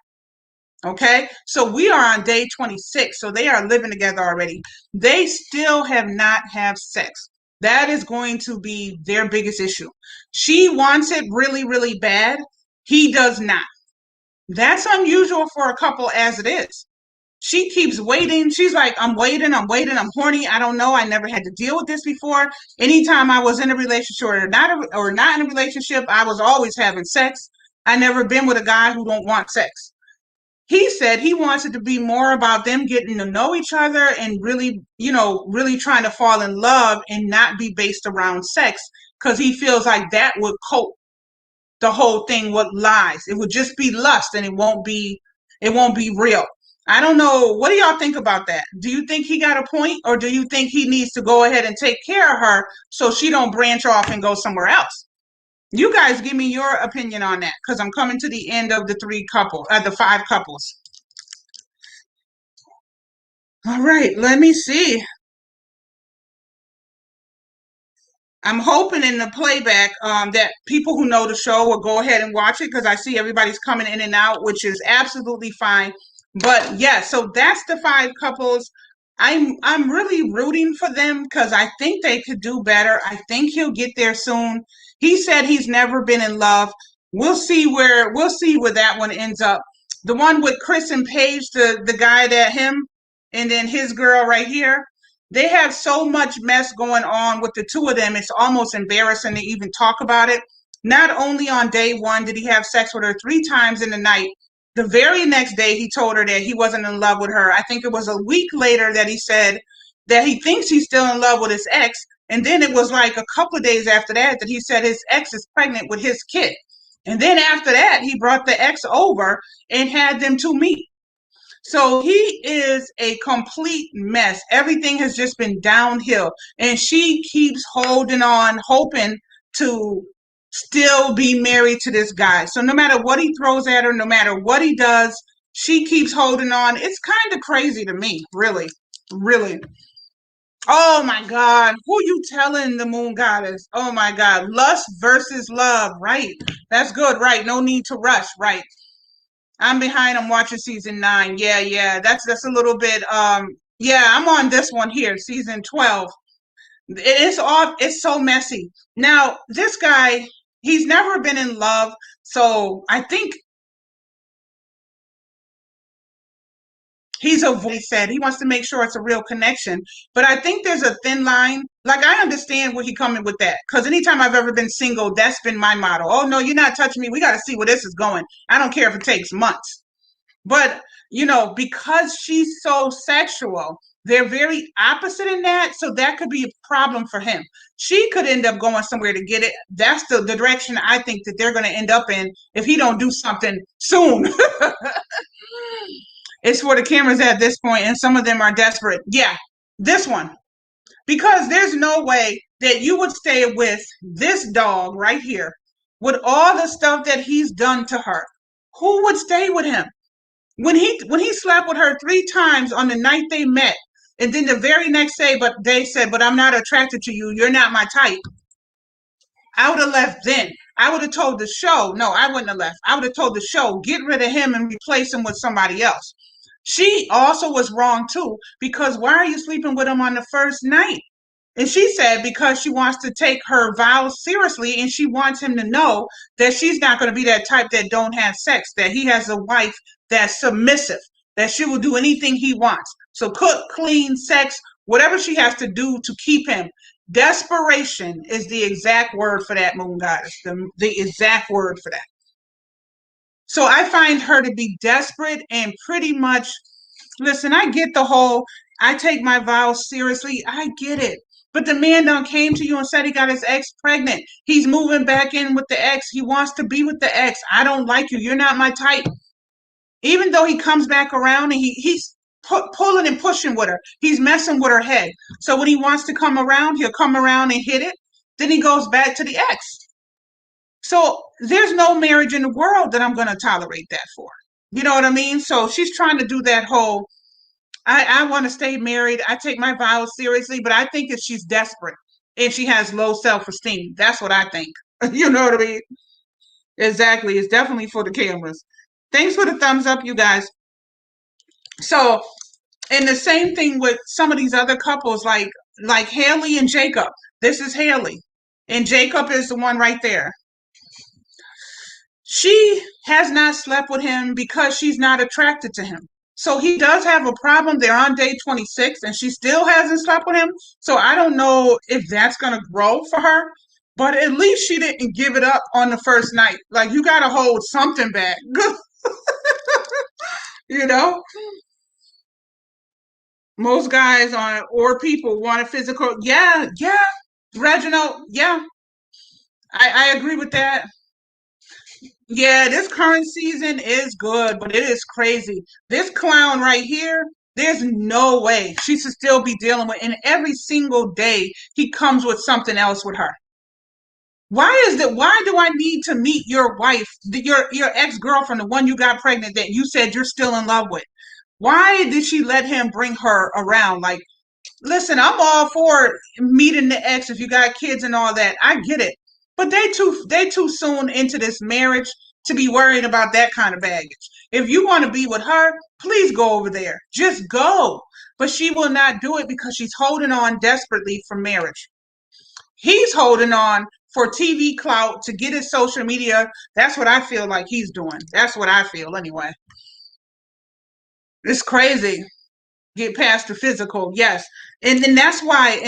Okay, so we are on day 26, so they are living together already. They still have not had sex. That is going to be their biggest issue. She wants it really, really bad. He does not. That's unusual for a couple as it is. She keeps waiting. She's like, I'm waiting, I'm horny. I don't know. I never had to deal with this before. Anytime I was in a relationship or not in a relationship, I was always having sex. I never been with a guy who don't want sex. He said he wants it to be more about them getting to know each other and really, really trying to fall in love and not be based around sex because he feels like that would cope the whole thing with lies. It would just be lust and it won't be real. I don't know. What do y'all think about that? Do you think he got a point or do you think he needs to go ahead and take care of her so she don't branch off and go somewhere else? You guys give me your opinion on that because I'm coming to the end of the 5 couples. All right, let me see. I'm hoping in the playback that people who know the show will go ahead and watch it because I see everybody's coming in and out, which is absolutely fine. But yeah, so that's the 5 couples. I'm really rooting for them because I think they could do better. I think he'll get there soon. He said he's never been in love. We'll see where that one ends up. The one with Chris and Paige, the guy that him, and then his girl right here. They have so much mess going on with the two of them. It's almost embarrassing to even talk about it. Not only on day one did he have sex with her 3 times in the night, the very next day he told her that he wasn't in love with her. I think it was a week later that he said that he thinks he's still in love with his ex. And then it was like a couple of days after that he said his ex is pregnant with his kid. And then after that, he brought the ex over and had them two meet. So he is a complete mess. Everything has just been downhill. And she keeps holding on, hoping to still be married to this guy. So no matter what he throws at her, no matter what he does, she keeps holding on. It's kind of crazy to me, really. Really. Oh my God. Who you telling the moon goddess? Oh my God. Lust versus love. Right. That's good. Right. No need to rush. Right. I'm behind. I'm watching season 9. Yeah. That's a little bit. Yeah, I'm on this one here, season 12. It's so messy. Now, this guy, he's never been in love, so I think he said he wants to make sure it's a real connection. But I think there's a thin line. Like I understand where he coming with that. Because anytime I've ever been single, that's been my motto. Oh no, you're not touching me. We got to see where this is going. I don't care if it takes months. But, because she's so sexual, they're very opposite in that. So that could be a problem for him. She could end up going somewhere to get it. That's the direction I think that they're going to end up in if he don't do something soon. It's where the camera's at this point, and some of them are desperate. Yeah, this one. Because there's no way that you would stay with this dog right here with all the stuff that he's done to her. Who would stay with him? When he slept with her 3 times on the night they met, and then the very next day, but they said, "But I'm not attracted to you. You're not my type." I would have left then. I would have told the show, no, I wouldn't have left. I would have told the show, get rid of him and replace him with somebody else. She also was wrong too, because why are you sleeping with him on the first night? And she said because she wants to take her vows seriously and she wants him to know that she's not going to be that type that don't have sex, that he has a wife that's submissive, that she will do anything he wants. So cook, clean, sex, whatever she has to do to keep him. Desperation is the exact word for that, moon goddess, the exact word for that. So I find her to be desperate and pretty much, listen, I get the whole, I take my vows seriously. I get it. But the man done came to you and said he got his ex pregnant. He's moving back in with the ex. He wants to be with the ex. I don't like you. You're not my type. Even though he comes back around and he's pulling and pushing with her. He's messing with her head. So when he wants to come around, he'll come around and hit it. Then he goes back to the ex. So there's no marriage in the world that I'm going to tolerate that for. You know what I mean? So she's trying to do that whole, I want to stay married. I take my vows seriously, but I think that she's desperate and she has low self-esteem. That's what I think. You know what I mean? Exactly. It's definitely for the cameras. Thanks for the thumbs up, you guys. So, and the same thing with some of these other couples, like Haley and Jacob. This is Haley. And Jacob is the one right there. She has not slept with him because she's not attracted to him. So he does have a problem. They're on day 26 and she still hasn't slept with him. So I don't know if that's going to grow for her, but at least she didn't give it up on the first night. Like, you got to hold something back, you know? Most guys on or people want a physical. Yeah, yeah. Reginald, yeah. I agree with that. Yeah, this current season is good, but it is crazy. This clown right here, there's no way she should still be dealing with. And every single day, he comes with something else with her. Why is that? Why do I need to meet your wife, your ex girlfriend, the one you got pregnant that you said you're still in love with? Why did she let him bring her around? Like, listen, I'm all for meeting the ex if you got kids and all that. I get it. But they too soon into this marriage to be worried about that kind of baggage. If you want to be with her, please go over there. Just go. But she will not do it because she's holding on desperately for marriage. He's holding on for TV clout to get his social media. That's what I feel like he's doing. That's what I feel anyway. It's crazy. Get past the physical, yes. And that's why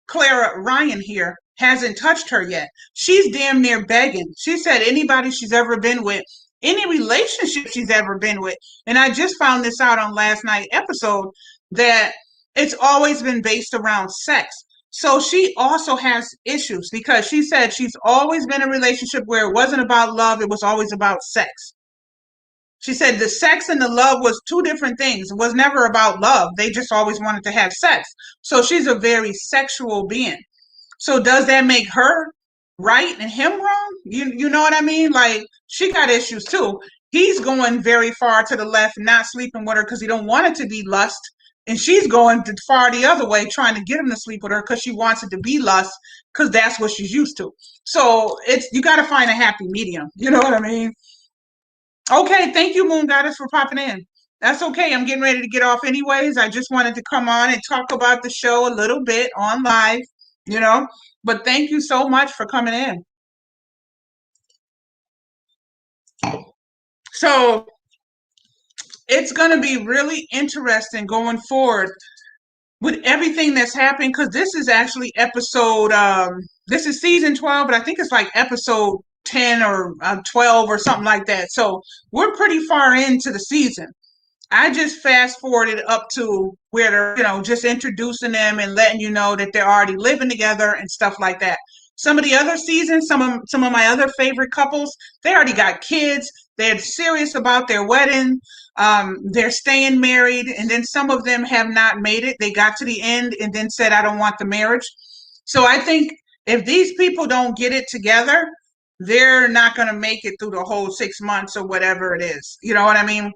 Clara Ryan here hasn't touched her yet. She's damn near begging. She said anybody she's ever been with, any relationship she's ever been with, and I just found this out on last night's episode, that it's always been based around sex. So she also has issues because she said she's always been in a relationship where it wasn't about love, it was always about sex. She said the sex and the love was two different things. It was never about love. They just always wanted to have sex. So she's a very sexual being. So does that make her right and him wrong? You know what I mean? Like, she got issues too. He's going very far to the left, not sleeping with her because he don't want it to be lust. And she's going far the other way, trying to get him to sleep with her because she wants it to be lust because that's what she's used to. So it's, you got to find a happy medium. You know what I mean? Okay, thank you, Moon Goddess, for popping in. That's okay. I'm getting ready to get off anyways. I just wanted to come on and talk about the show a little bit on live, you know. But thank you so much for coming in. So it's going to be really interesting going forward with everything that's happening because this is actually episode, this is season 12, but I think it's like episode 10 or 12 or something like that. So we're pretty far into the season. I just fast forwarded up to where they're, just introducing them and letting you know that they're already living together and stuff like that. Some of the other seasons, some of my other favorite couples, they already got kids. They're serious about their wedding. They're staying married, and then some of them have not made it. They got to the end and then said, "I don't want the marriage." So I think if these people don't get it together, they're not going to make it through the whole 6 months or whatever it is. You know what I mean?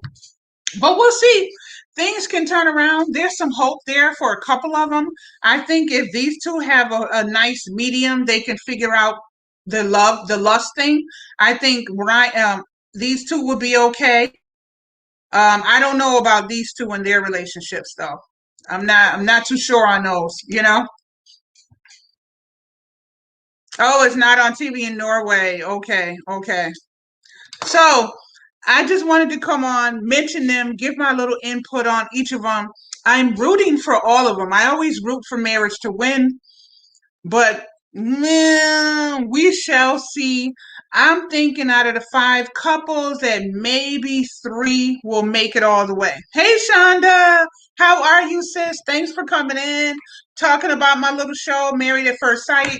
But we'll see. Things can turn around. There's some hope there for a couple of them. I think if these two have a nice medium, they can figure out the lust thing. I think these two will be okay. I don't know about these two and their relationships though. I'm not too sure on those. Oh, it's not on TV in Norway. Okay, okay. So I just wanted to come on, mention them, give my little input on each of them. I'm rooting for all of them. I always root for marriage to win, but man, we shall see. I'm thinking out of the 5 couples that maybe 3 will make it all the way. Hey, Shonda, how are you, sis? Thanks for coming in, talking about my little show, Married at First Sight.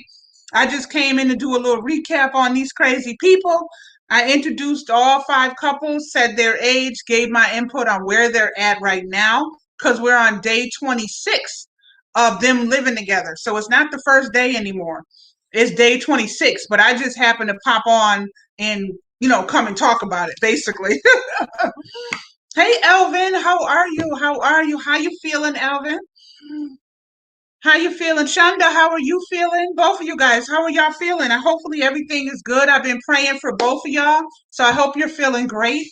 I just came in to do a little recap on these crazy people. I introduced all 5 couples, said their age, gave my input on where they're at right now, because we're on day 26 of them living together. So it's not the first day anymore. It's day 26, but I just happened to pop on and, come and talk about it, basically. Hey, Elvin, how are you? How are you? How you feeling, Elvin? How you feeling? Shonda, how are you feeling? Both of you guys, how are y'all feeling? Hopefully everything is good. I've been praying for both of y'all, so I hope you're feeling great.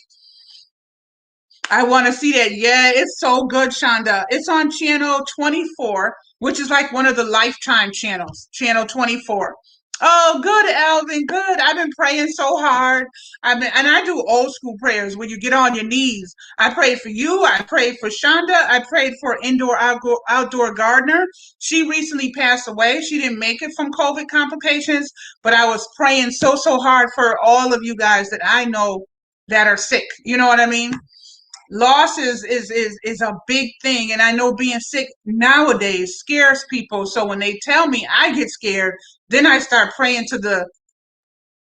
I want to see that. Yeah, it's so good, Shonda. It's on channel 24, which is like one of the Lifetime channels, channel 24. Oh, good, Alvin, good. I've been praying so hard. And I do old school prayers where you get on your knees. I prayed for you. I prayed for Shonda. I prayed for indoor outdoor gardener. She recently passed away. She didn't make it from COVID complications, but I was praying so hard for all of you guys that I know that are sick. You know what I mean? Loss is a big thing, and I know being sick nowadays scares people. So when they tell me, I get scared. Then I start praying to the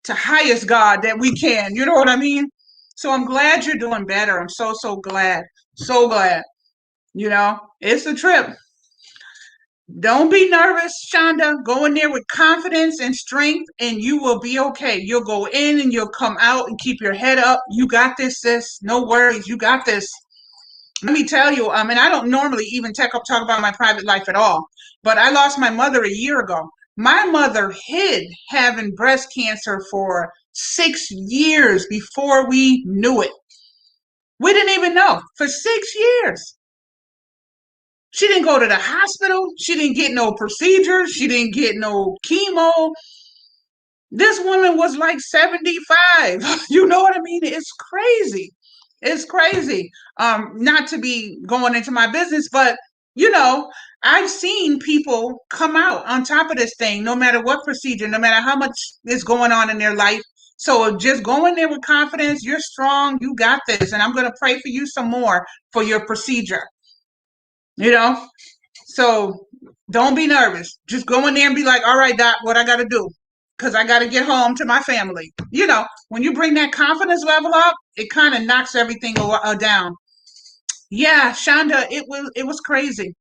to highest God that we can. You know what I mean? So I'm glad you're doing better. I'm so glad, so glad. You know, it's a trip. Don't be nervous, Shonda. Go in there with confidence and strength, and you will be okay. You'll go in and you'll come out and keep your head up. You got this, sis. No worries. You got this. Let me tell you, and I don't normally even talk about my private life at all, but I lost my mother a year ago. My mother hid having breast cancer for 6 years before we knew it. We didn't even know for 6 years. She didn't go to the hospital. She didn't get no procedures. She didn't get no chemo. This woman was like 75. You know what I mean? It's crazy. It's crazy. Not to be going into my business, but you know, I've seen people come out on top of this thing, no matter what procedure, no matter how much is going on in their life. So just go in there with confidence. You're strong. You got this. And I'm going to pray for you some more for your procedure. You know, so don't be nervous. Just go in there and be like, all right, Doc, what I got to do? Because I got to get home to my family. You know, when you bring that confidence level up, it kind of knocks everything down. Yeah, Shonda, it was crazy.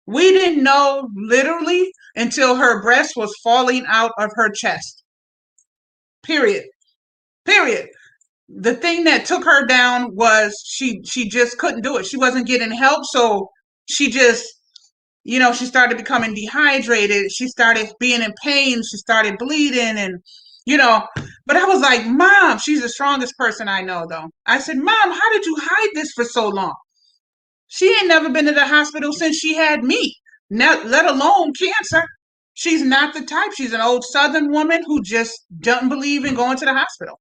We didn't know literally until her breast was falling out of her chest. Period. Period. The thing that took her down was she just couldn't do it. She wasn't getting help, so she just she started becoming dehydrated. She started being in pain. She started bleeding but I was like, Mom, she's the strongest person I know though. I said, Mom, how did you hide this for so long? She ain't never been to the hospital since she had me, let alone cancer. She's not the type. She's an old Southern woman who just doesn't believe in going to the hospital.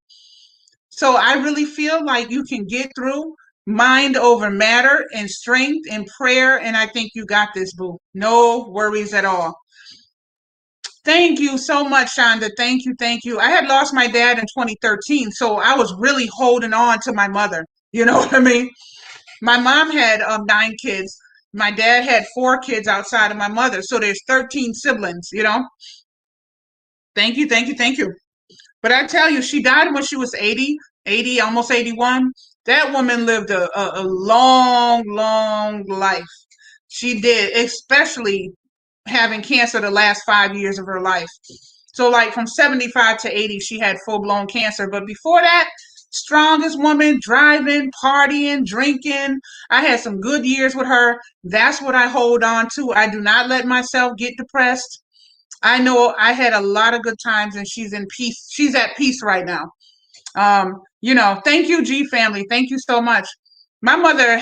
So I really feel like you can get through mind over matter and strength and prayer. And I think you got this, boo. No worries at all. Thank you so much, Shonda. Thank you. Thank you. I had lost my dad in 2013, so I was really holding on to my mother. You know what I mean? My mom had 9 kids. My dad had 4 kids outside of my mother. So there's 13 siblings, Thank you. Thank you. Thank you. But I tell you, she died when she was 80, almost 81. That woman lived a long life. She did, especially having cancer the last 5 years of her life. So like from 75 to 80, she had full-blown cancer. But before that, strongest woman, driving, partying, drinking. I had some good years with her. That's what I hold on to. I do not let myself get depressed. I know I had a lot of good times, and she's in peace. She's at peace right now. Thank you, G family. Thank you so much. My mother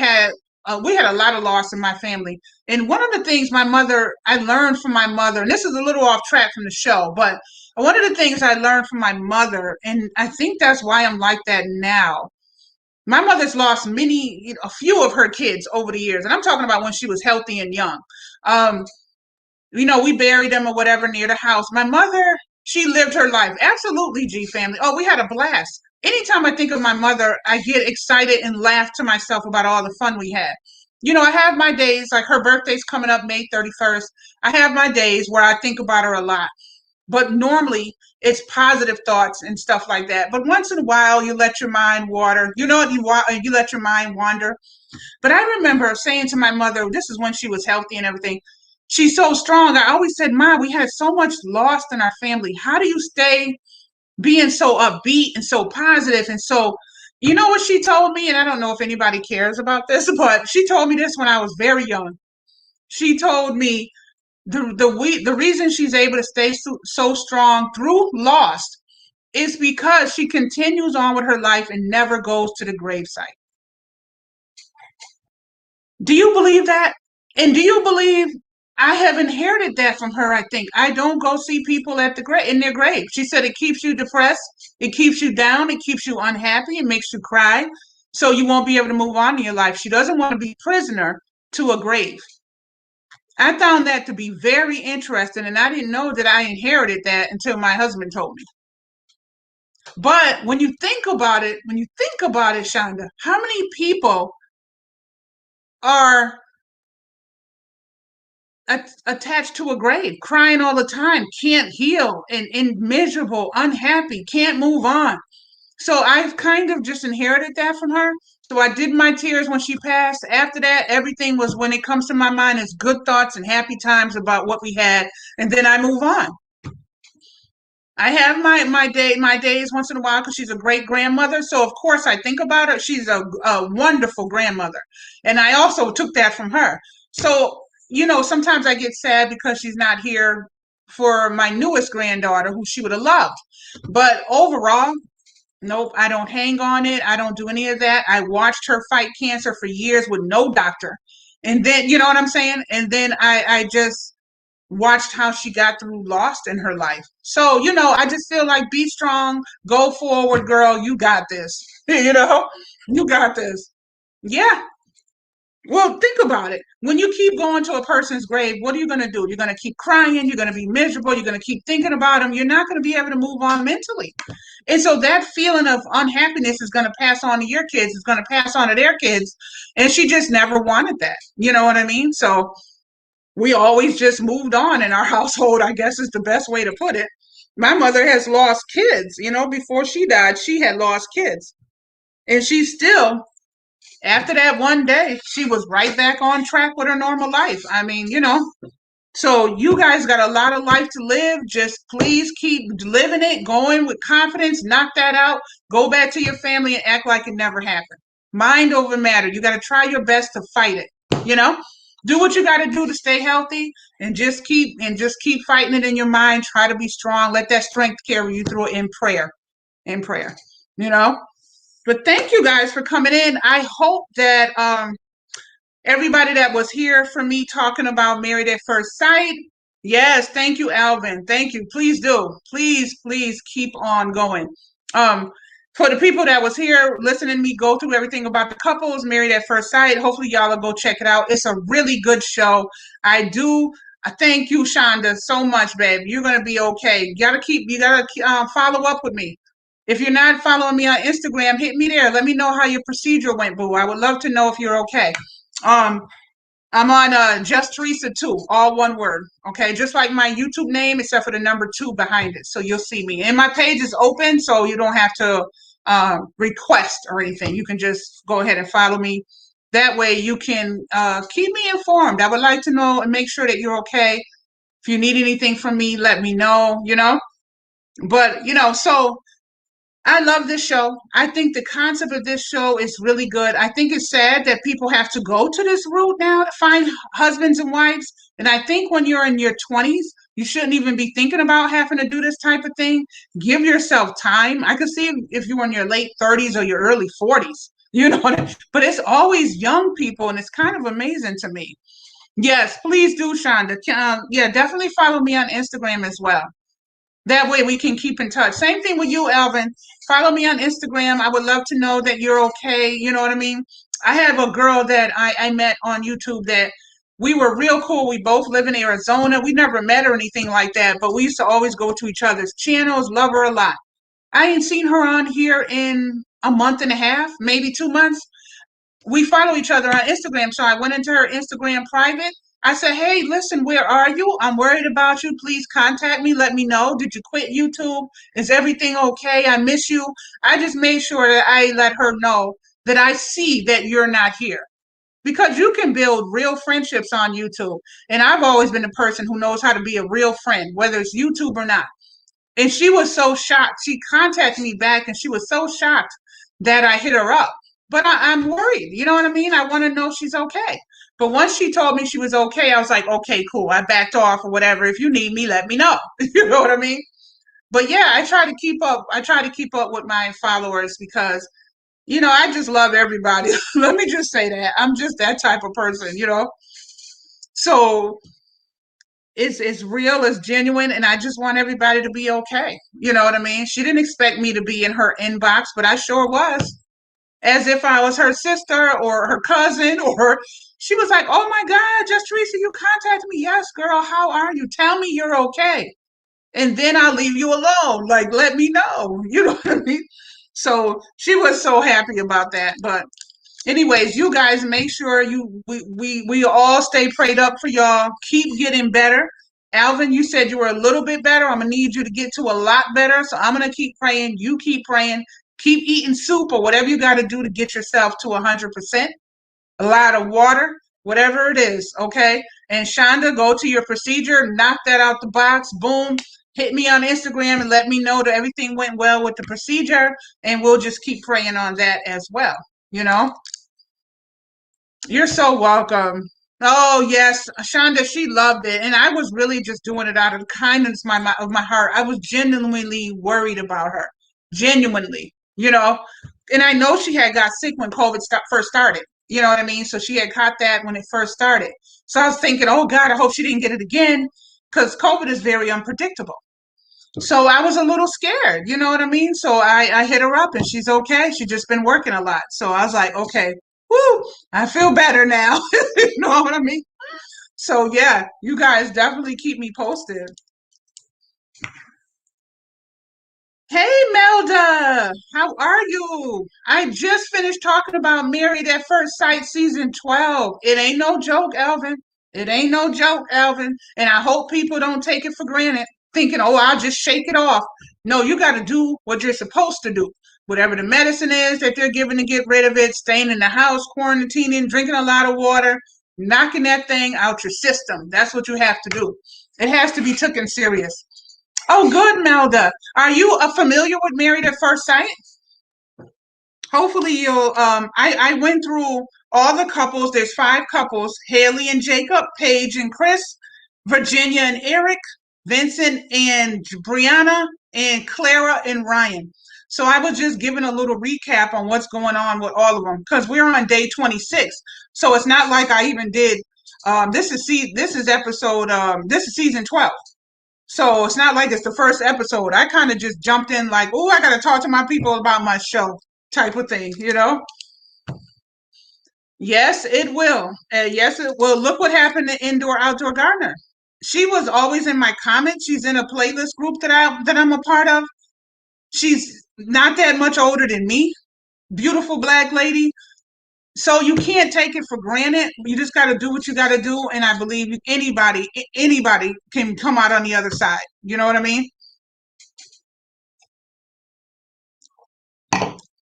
we had a lot of loss in my family. And one of the things I learned from my mother, and this is a little off track from the show, but one of the things I learned from my mother, and I think that's why I'm like that now. My mother's lost a few of her kids over the years. And I'm talking about when she was healthy and young. We buried them or whatever near the house. My mother, she lived her life. Absolutely, G family. Oh, we had a blast. Anytime I think of my mother, I get excited and laugh to myself about all the fun we had. I have my days, like her birthday's coming up May 31st. I have my days where I think about her a lot. But normally it's positive thoughts and stuff like that. But once in a while, you let your mind water. You let your mind wander. But I remember saying to my mother, this is when she was healthy and everything. She's so strong. I always said, Mom, we had so much lost in our family. How do you stay being so upbeat and so positive and so, you know what she told me? And I don't know if anybody cares about this, but she told me this when I was very young. She told me the reason she's able to stay so strong through loss is because she continues on with her life and never goes to the gravesite. Do you believe that? And do you believe I have inherited that from her. I think I don't go see people at the in their grave. She said it keeps you depressed, it keeps you down, it keeps you unhappy, it makes you cry, so you won't be able to move on in your life. She doesn't want to be prisoner to a grave. I found that to be very interesting, and I didn't know that I inherited that until my husband told me. But when you think about it, Shonda, how many people are attached to a grave, crying all the time, can't heal, and miserable, unhappy, can't move on? So I've kind of just inherited that from her. So I did my tears when she passed. After that, everything was, when it comes to my mind, is good thoughts and happy times about what we had, and then I move on. I have my days once in a while because she's a great grandmother. So of course I think about her. She's a wonderful grandmother, and I also took that from her. So sometimes I get sad because she's not here for my newest granddaughter, who she would have loved. But overall, nope, I don't hang on it. I don't do any of that. I watched her fight cancer for years with no doctor, and then you know what I'm saying. And then I just watched how she got through lost in her life. So, I just feel like be strong, go forward, girl. You got this. You got this. Yeah. Well, think about it. When you keep going to a person's grave, what are you going to do? You're going to keep crying. You're going to be miserable. You're going to keep thinking about them. You're not going to be able to move on mentally. And so that feeling of unhappiness is going to pass on to your kids. It's going to pass on to their kids. And she just never wanted that. You know what I mean? So we always just moved on in our household, I guess is the best way to put it. My mother has lost kids, before she died, she had lost kids. And she still, after that one day, she was right back on track with her normal life. I mean, so you guys got a lot of life to live. Just please keep living it, going with confidence, knock that out, go back to your family and act like it never happened. Mind over matter. You got to try your best to fight it, you know? Do what you got to do to stay healthy, and just keep fighting it in your mind. Try to be strong. Let that strength carry you through it in prayer, you know? But thank you guys for coming in. I hope that everybody that was here for me talking about Married at First Sight. Yes, thank you, Alvin. Thank you. Please do. Please keep on going. Um, for the people that was here listening to me go through everything about the couples, Married at First Sight, hopefully y'all will go check it out. It's a really good show. I thank you, Shonda, so much, babe. You're gonna be okay. You gotta follow up with me. If you're not following me on Instagram, hit me there. Let me know how your procedure went, boo. I would love to know if you're okay. Um, I'm on JustTheresa 2, all one word. Okay, just like my YouTube name, except for the number 2 behind it. So you'll see me. And my page is open, so you don't have to request or anything. You can just go ahead and follow me. That way you can keep me informed. I would like to know and make sure that you're okay. If you need anything from me, let me know, But, so I love this show. I think the concept of this show is really good. I think it's sad that people have to go to this route now to find husbands and wives. And I think when you're in your 20s, you shouldn't even be thinking about having to do this type of thing. Give yourself time. I could see if you're in your late 30s or your early 40s, but it's always young people, and it's kind of amazing to me. Yes, please do, Shonda. Yeah, definitely follow me on Instagram as well. That way we can keep in touch. Same thing with you, Alvin. Follow me on Instagram. I would love to know that you're okay. You know what I mean? I have a girl that I met on YouTube that we were real cool. We both live in Arizona. We never met or anything like that, but we used to always go to each other's channels, love her a lot. I ain't seen her on here in a month and a half, maybe 2 months. We follow each other on Instagram. So I went into her Instagram private. I said, hey, listen, where are you? I'm worried about you. Please contact me. Let me know. Did you quit YouTube? Is everything okay? I miss you. I just made sure that I let her know that I see that you're not here. Because you can build real friendships on YouTube. And I've always been a person who knows how to be a real friend, whether it's YouTube or not. And she was so shocked. She contacted me back and she was so shocked that I hit her up. But I'm worried. You know what I mean? I want to know she's okay. But once she told me she was okay, I was like, okay, cool. I backed off or whatever. If you need me, let me know. You know what I mean? But yeah, I try to keep up. I try to keep up with my followers because, I just love everybody. Let me just say that. I'm just that type of person. So it's real, it's genuine, and I just want everybody to be okay. You know what I mean? She didn't expect me to be in her inbox, but I sure was. As if I was her sister or her cousin, or she was like, "Oh my God, just Teresa, you contacted me. Yes, girl, how are you? Tell me you're okay. And then I'll leave you alone. Like, let me know." You know what I mean? So she was so happy about that. But anyways, you guys make sure we all stay prayed up for y'all. Keep getting better. Alvin, you said you were a little bit better. I'm gonna need you to get to a lot better. So I'm gonna keep praying. You keep praying. Keep eating soup or whatever you got to do to get yourself to 100%. A lot of water, whatever it is, okay? And Shonda, go to your procedure, knock that out the box, boom. Hit me on Instagram and let me know that everything went well with the procedure, and we'll just keep praying on that as well, you know? You're so welcome. Oh yes, Shonda, she loved it, and I was really just doing it out of the kindness of my heart. I was genuinely worried about her, genuinely, you know. And I know she had got sick when first started. You know what I mean? So she had caught that when it first started. So I was thinking, oh God, I hope she didn't get it again, because COVID is very unpredictable. So I was a little scared, you know what I mean? So I hit her up and she's okay. She's just been working a lot. So I was like, okay, whoo, I feel better now. You know what I mean? So yeah, you guys definitely keep me posted. Hey Melda, how are you? I just finished talking about Married at First Sight season 12. It ain't no joke, Alvin. It ain't no joke, Alvin. And I hope people don't take it for granted, thinking, oh, I'll just shake it off. No, you got to do what you're supposed to do. Whatever the medicine is that they're giving to get rid of it, staying in the house, quarantining, drinking a lot of water, knocking that thing out your system. That's what you have to do. It has to be taken serious. Oh, good, Melda. Are you familiar with Married at First Sight? Hopefully you'll I went through all the couples. There's 5 couples: Haley and Jacob, Paige and Chris, Virginia and Eric, Vincent and Brianna, and Clara and Ryan. So I was just giving a little recap on what's going on with all of them, because we're on day 26. So it's not like I even did this is episode this is season 12. So it's not like it's the first episode. I kind of just jumped in like, oh, I got to talk to my people about my show type of thing, you know? Yes, it will. Yes, it will. Look what happened to Indoor Outdoor Gardener. She was always in my comments. She's in a playlist group that I'm a part of. She's not that much older than me. Beautiful black lady. So you can't take it for granted. You just got to do what you got to do, and I believe anybody can come out on the other side. You know what I mean?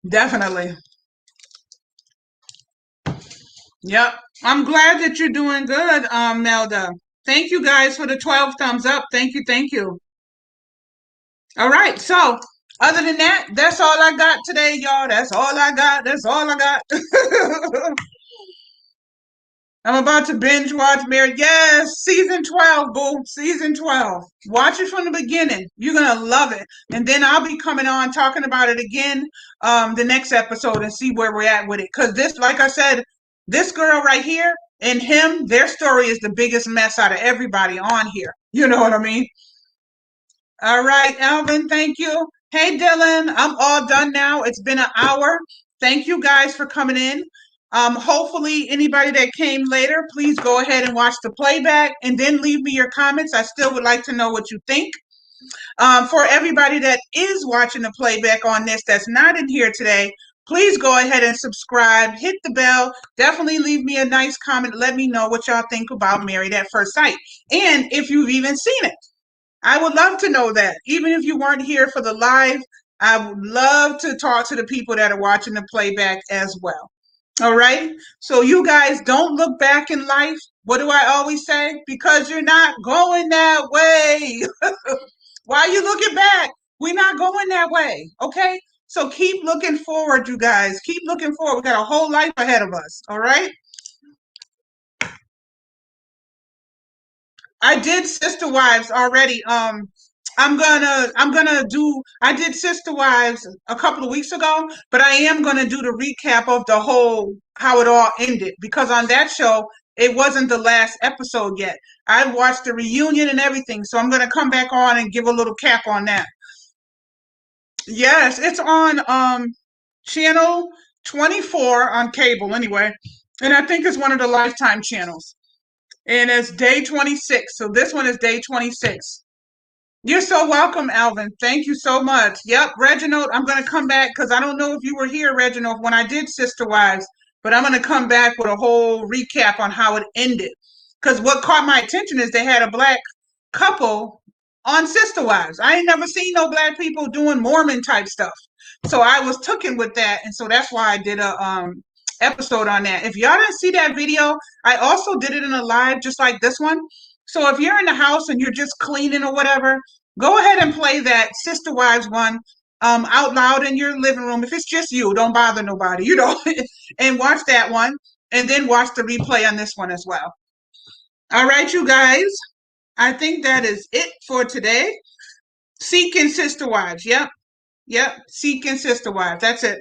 Definitely. Yep. I'm glad that you're doing good, Melda. Thank you guys for the 12 thumbs up. Thank you. Thank you. All right. So, other than that, that's all I got today, y'all. That's all I got. That's all I got. I'm about to binge watch Married. Yes, season 12, boo. Season 12. Watch it from the beginning. You're going to love it. And then I'll be coming on talking about it again the next episode and see where we're at with it. Because this, like I said, this girl right here and him, their story is the biggest mess out of everybody on here. You know what I mean? All right, Alvin, thank you. Hey, Dylan, I'm all done now. It's been an hour. Thank you guys for coming in. Hopefully, anybody that came later, please go ahead and watch the playback and then leave me your comments. I still would like to know what you think. For everybody that is watching the playback on this that's not in here today, please go ahead and subscribe, hit the bell, definitely leave me a nice comment. Let me know what y'all think about Married at First Sight, and if you've even seen it. I would love to know that. Even if you weren't here for the live, I would love to talk to the people that are watching the playback as well. All right. So you guys don't look back in life. What do I always say? Because you're not going that way. Why are you looking back? We're not going that way. Okay. So keep looking forward, you guys. Keep looking forward. We got a whole life ahead of us. All right. I did Sister Wives already. I'm gonna do I did Sister Wives a couple of weeks ago, but I am gonna do the recap of the whole how it all ended, because on that show it wasn't the last episode yet. I've watched the reunion and everything, so I'm going to come back on and give a little cap on that. Yes, it's on channel 24 on cable anyway. And I think it's one of the Lifetime channels. And it's day 26. So this one is day 26. You're so welcome, Alvin. Thank you so much. Yep, Reginald, I'm going to come back because I don't know if you were here, Reginald, when I did Sister Wives, but I'm going to come back with a whole recap on how it ended. Because what caught my attention is they had a black couple on Sister Wives. I ain't never seen no black people doing Mormon type stuff. So I was taken with that. And so that's why I did a episode on that. If y'all didn't see that video, I also did it in a live just like this one. So if you're in the house and you're just cleaning or whatever, go ahead and play that Sister Wives one out loud in your living room. If it's just you, don't bother nobody, and watch that one and then watch the replay on this one as well. All right, you guys. I think that is it for today. Seeking Sister Wives. Yep. Seeking Sister Wives. That's it.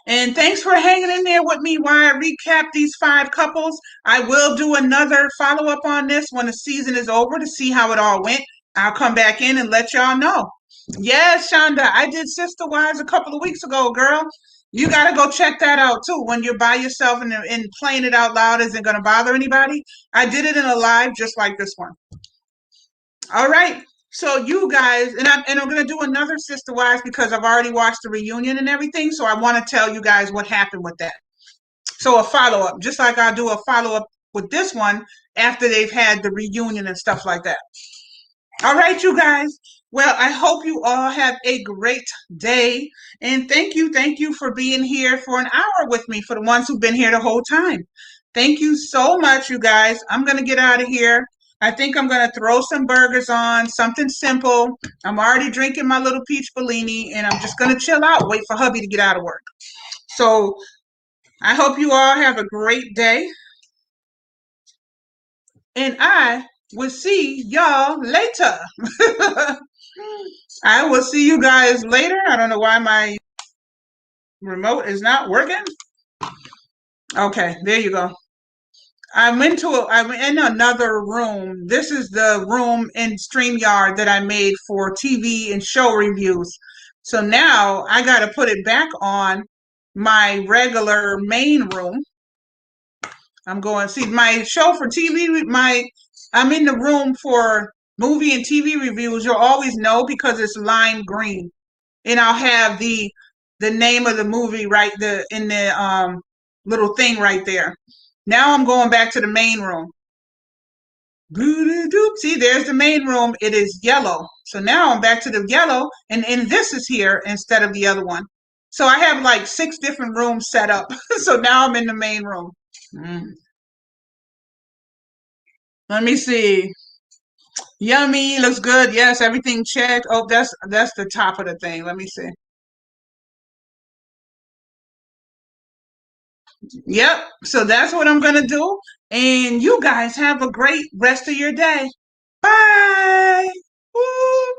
And thanks for hanging in there with me while I recap these 5 couples. I will do another follow-up on this when the season is over to see how it all went. I'll come back in and let y'all know. Yes, Shonda, I did Sister Wives a couple of weeks ago, girl. You got to go check that out, too. When you're by yourself and playing it out loud isn't going to bother anybody. I did it in a live just like this one. All right. So you guys, and I'm going to do another Sister Wives because I've already watched the reunion and everything. So I want to tell you guys what happened with that. So a follow-up, just like I'll do a follow-up with this one after they've had the reunion and stuff like that. All right, you guys. Well, I hope you all have a great day. And thank you for being here for an hour with me, for the ones who've been here the whole time. Thank you so much, you guys. I'm going to get out of here. I think I'm going to throw some burgers on, something simple. I'm already drinking my little peach Bellini, and I'm just going to chill out, wait for hubby to get out of work. So I hope you all have a great day. And I will see y'all later. I will see you guys later. I don't know why my remote is not working. Okay, there you go. I'm in another room. This is the room in StreamYard that I made for TV and show reviews. So now I got to put it back on my regular main room. I'm going to see my show for TV. I'm in the room for movie and TV reviews. You'll always know because it's lime green, and I'll have the name of the movie right in the little thing right there. Now I'm going back to the main room. See, there's the main room. It is yellow. So now I'm back to the yellow, and this is here instead of the other one. So I have like 6 different rooms set up. So now I'm in the main room. Let me see. Yummy, looks good. Yes, everything checked. Oh, that's the top of the thing. Let me see. Yep. So that's what I'm gonna do. And you guys have a great rest of your day. Bye. Woo.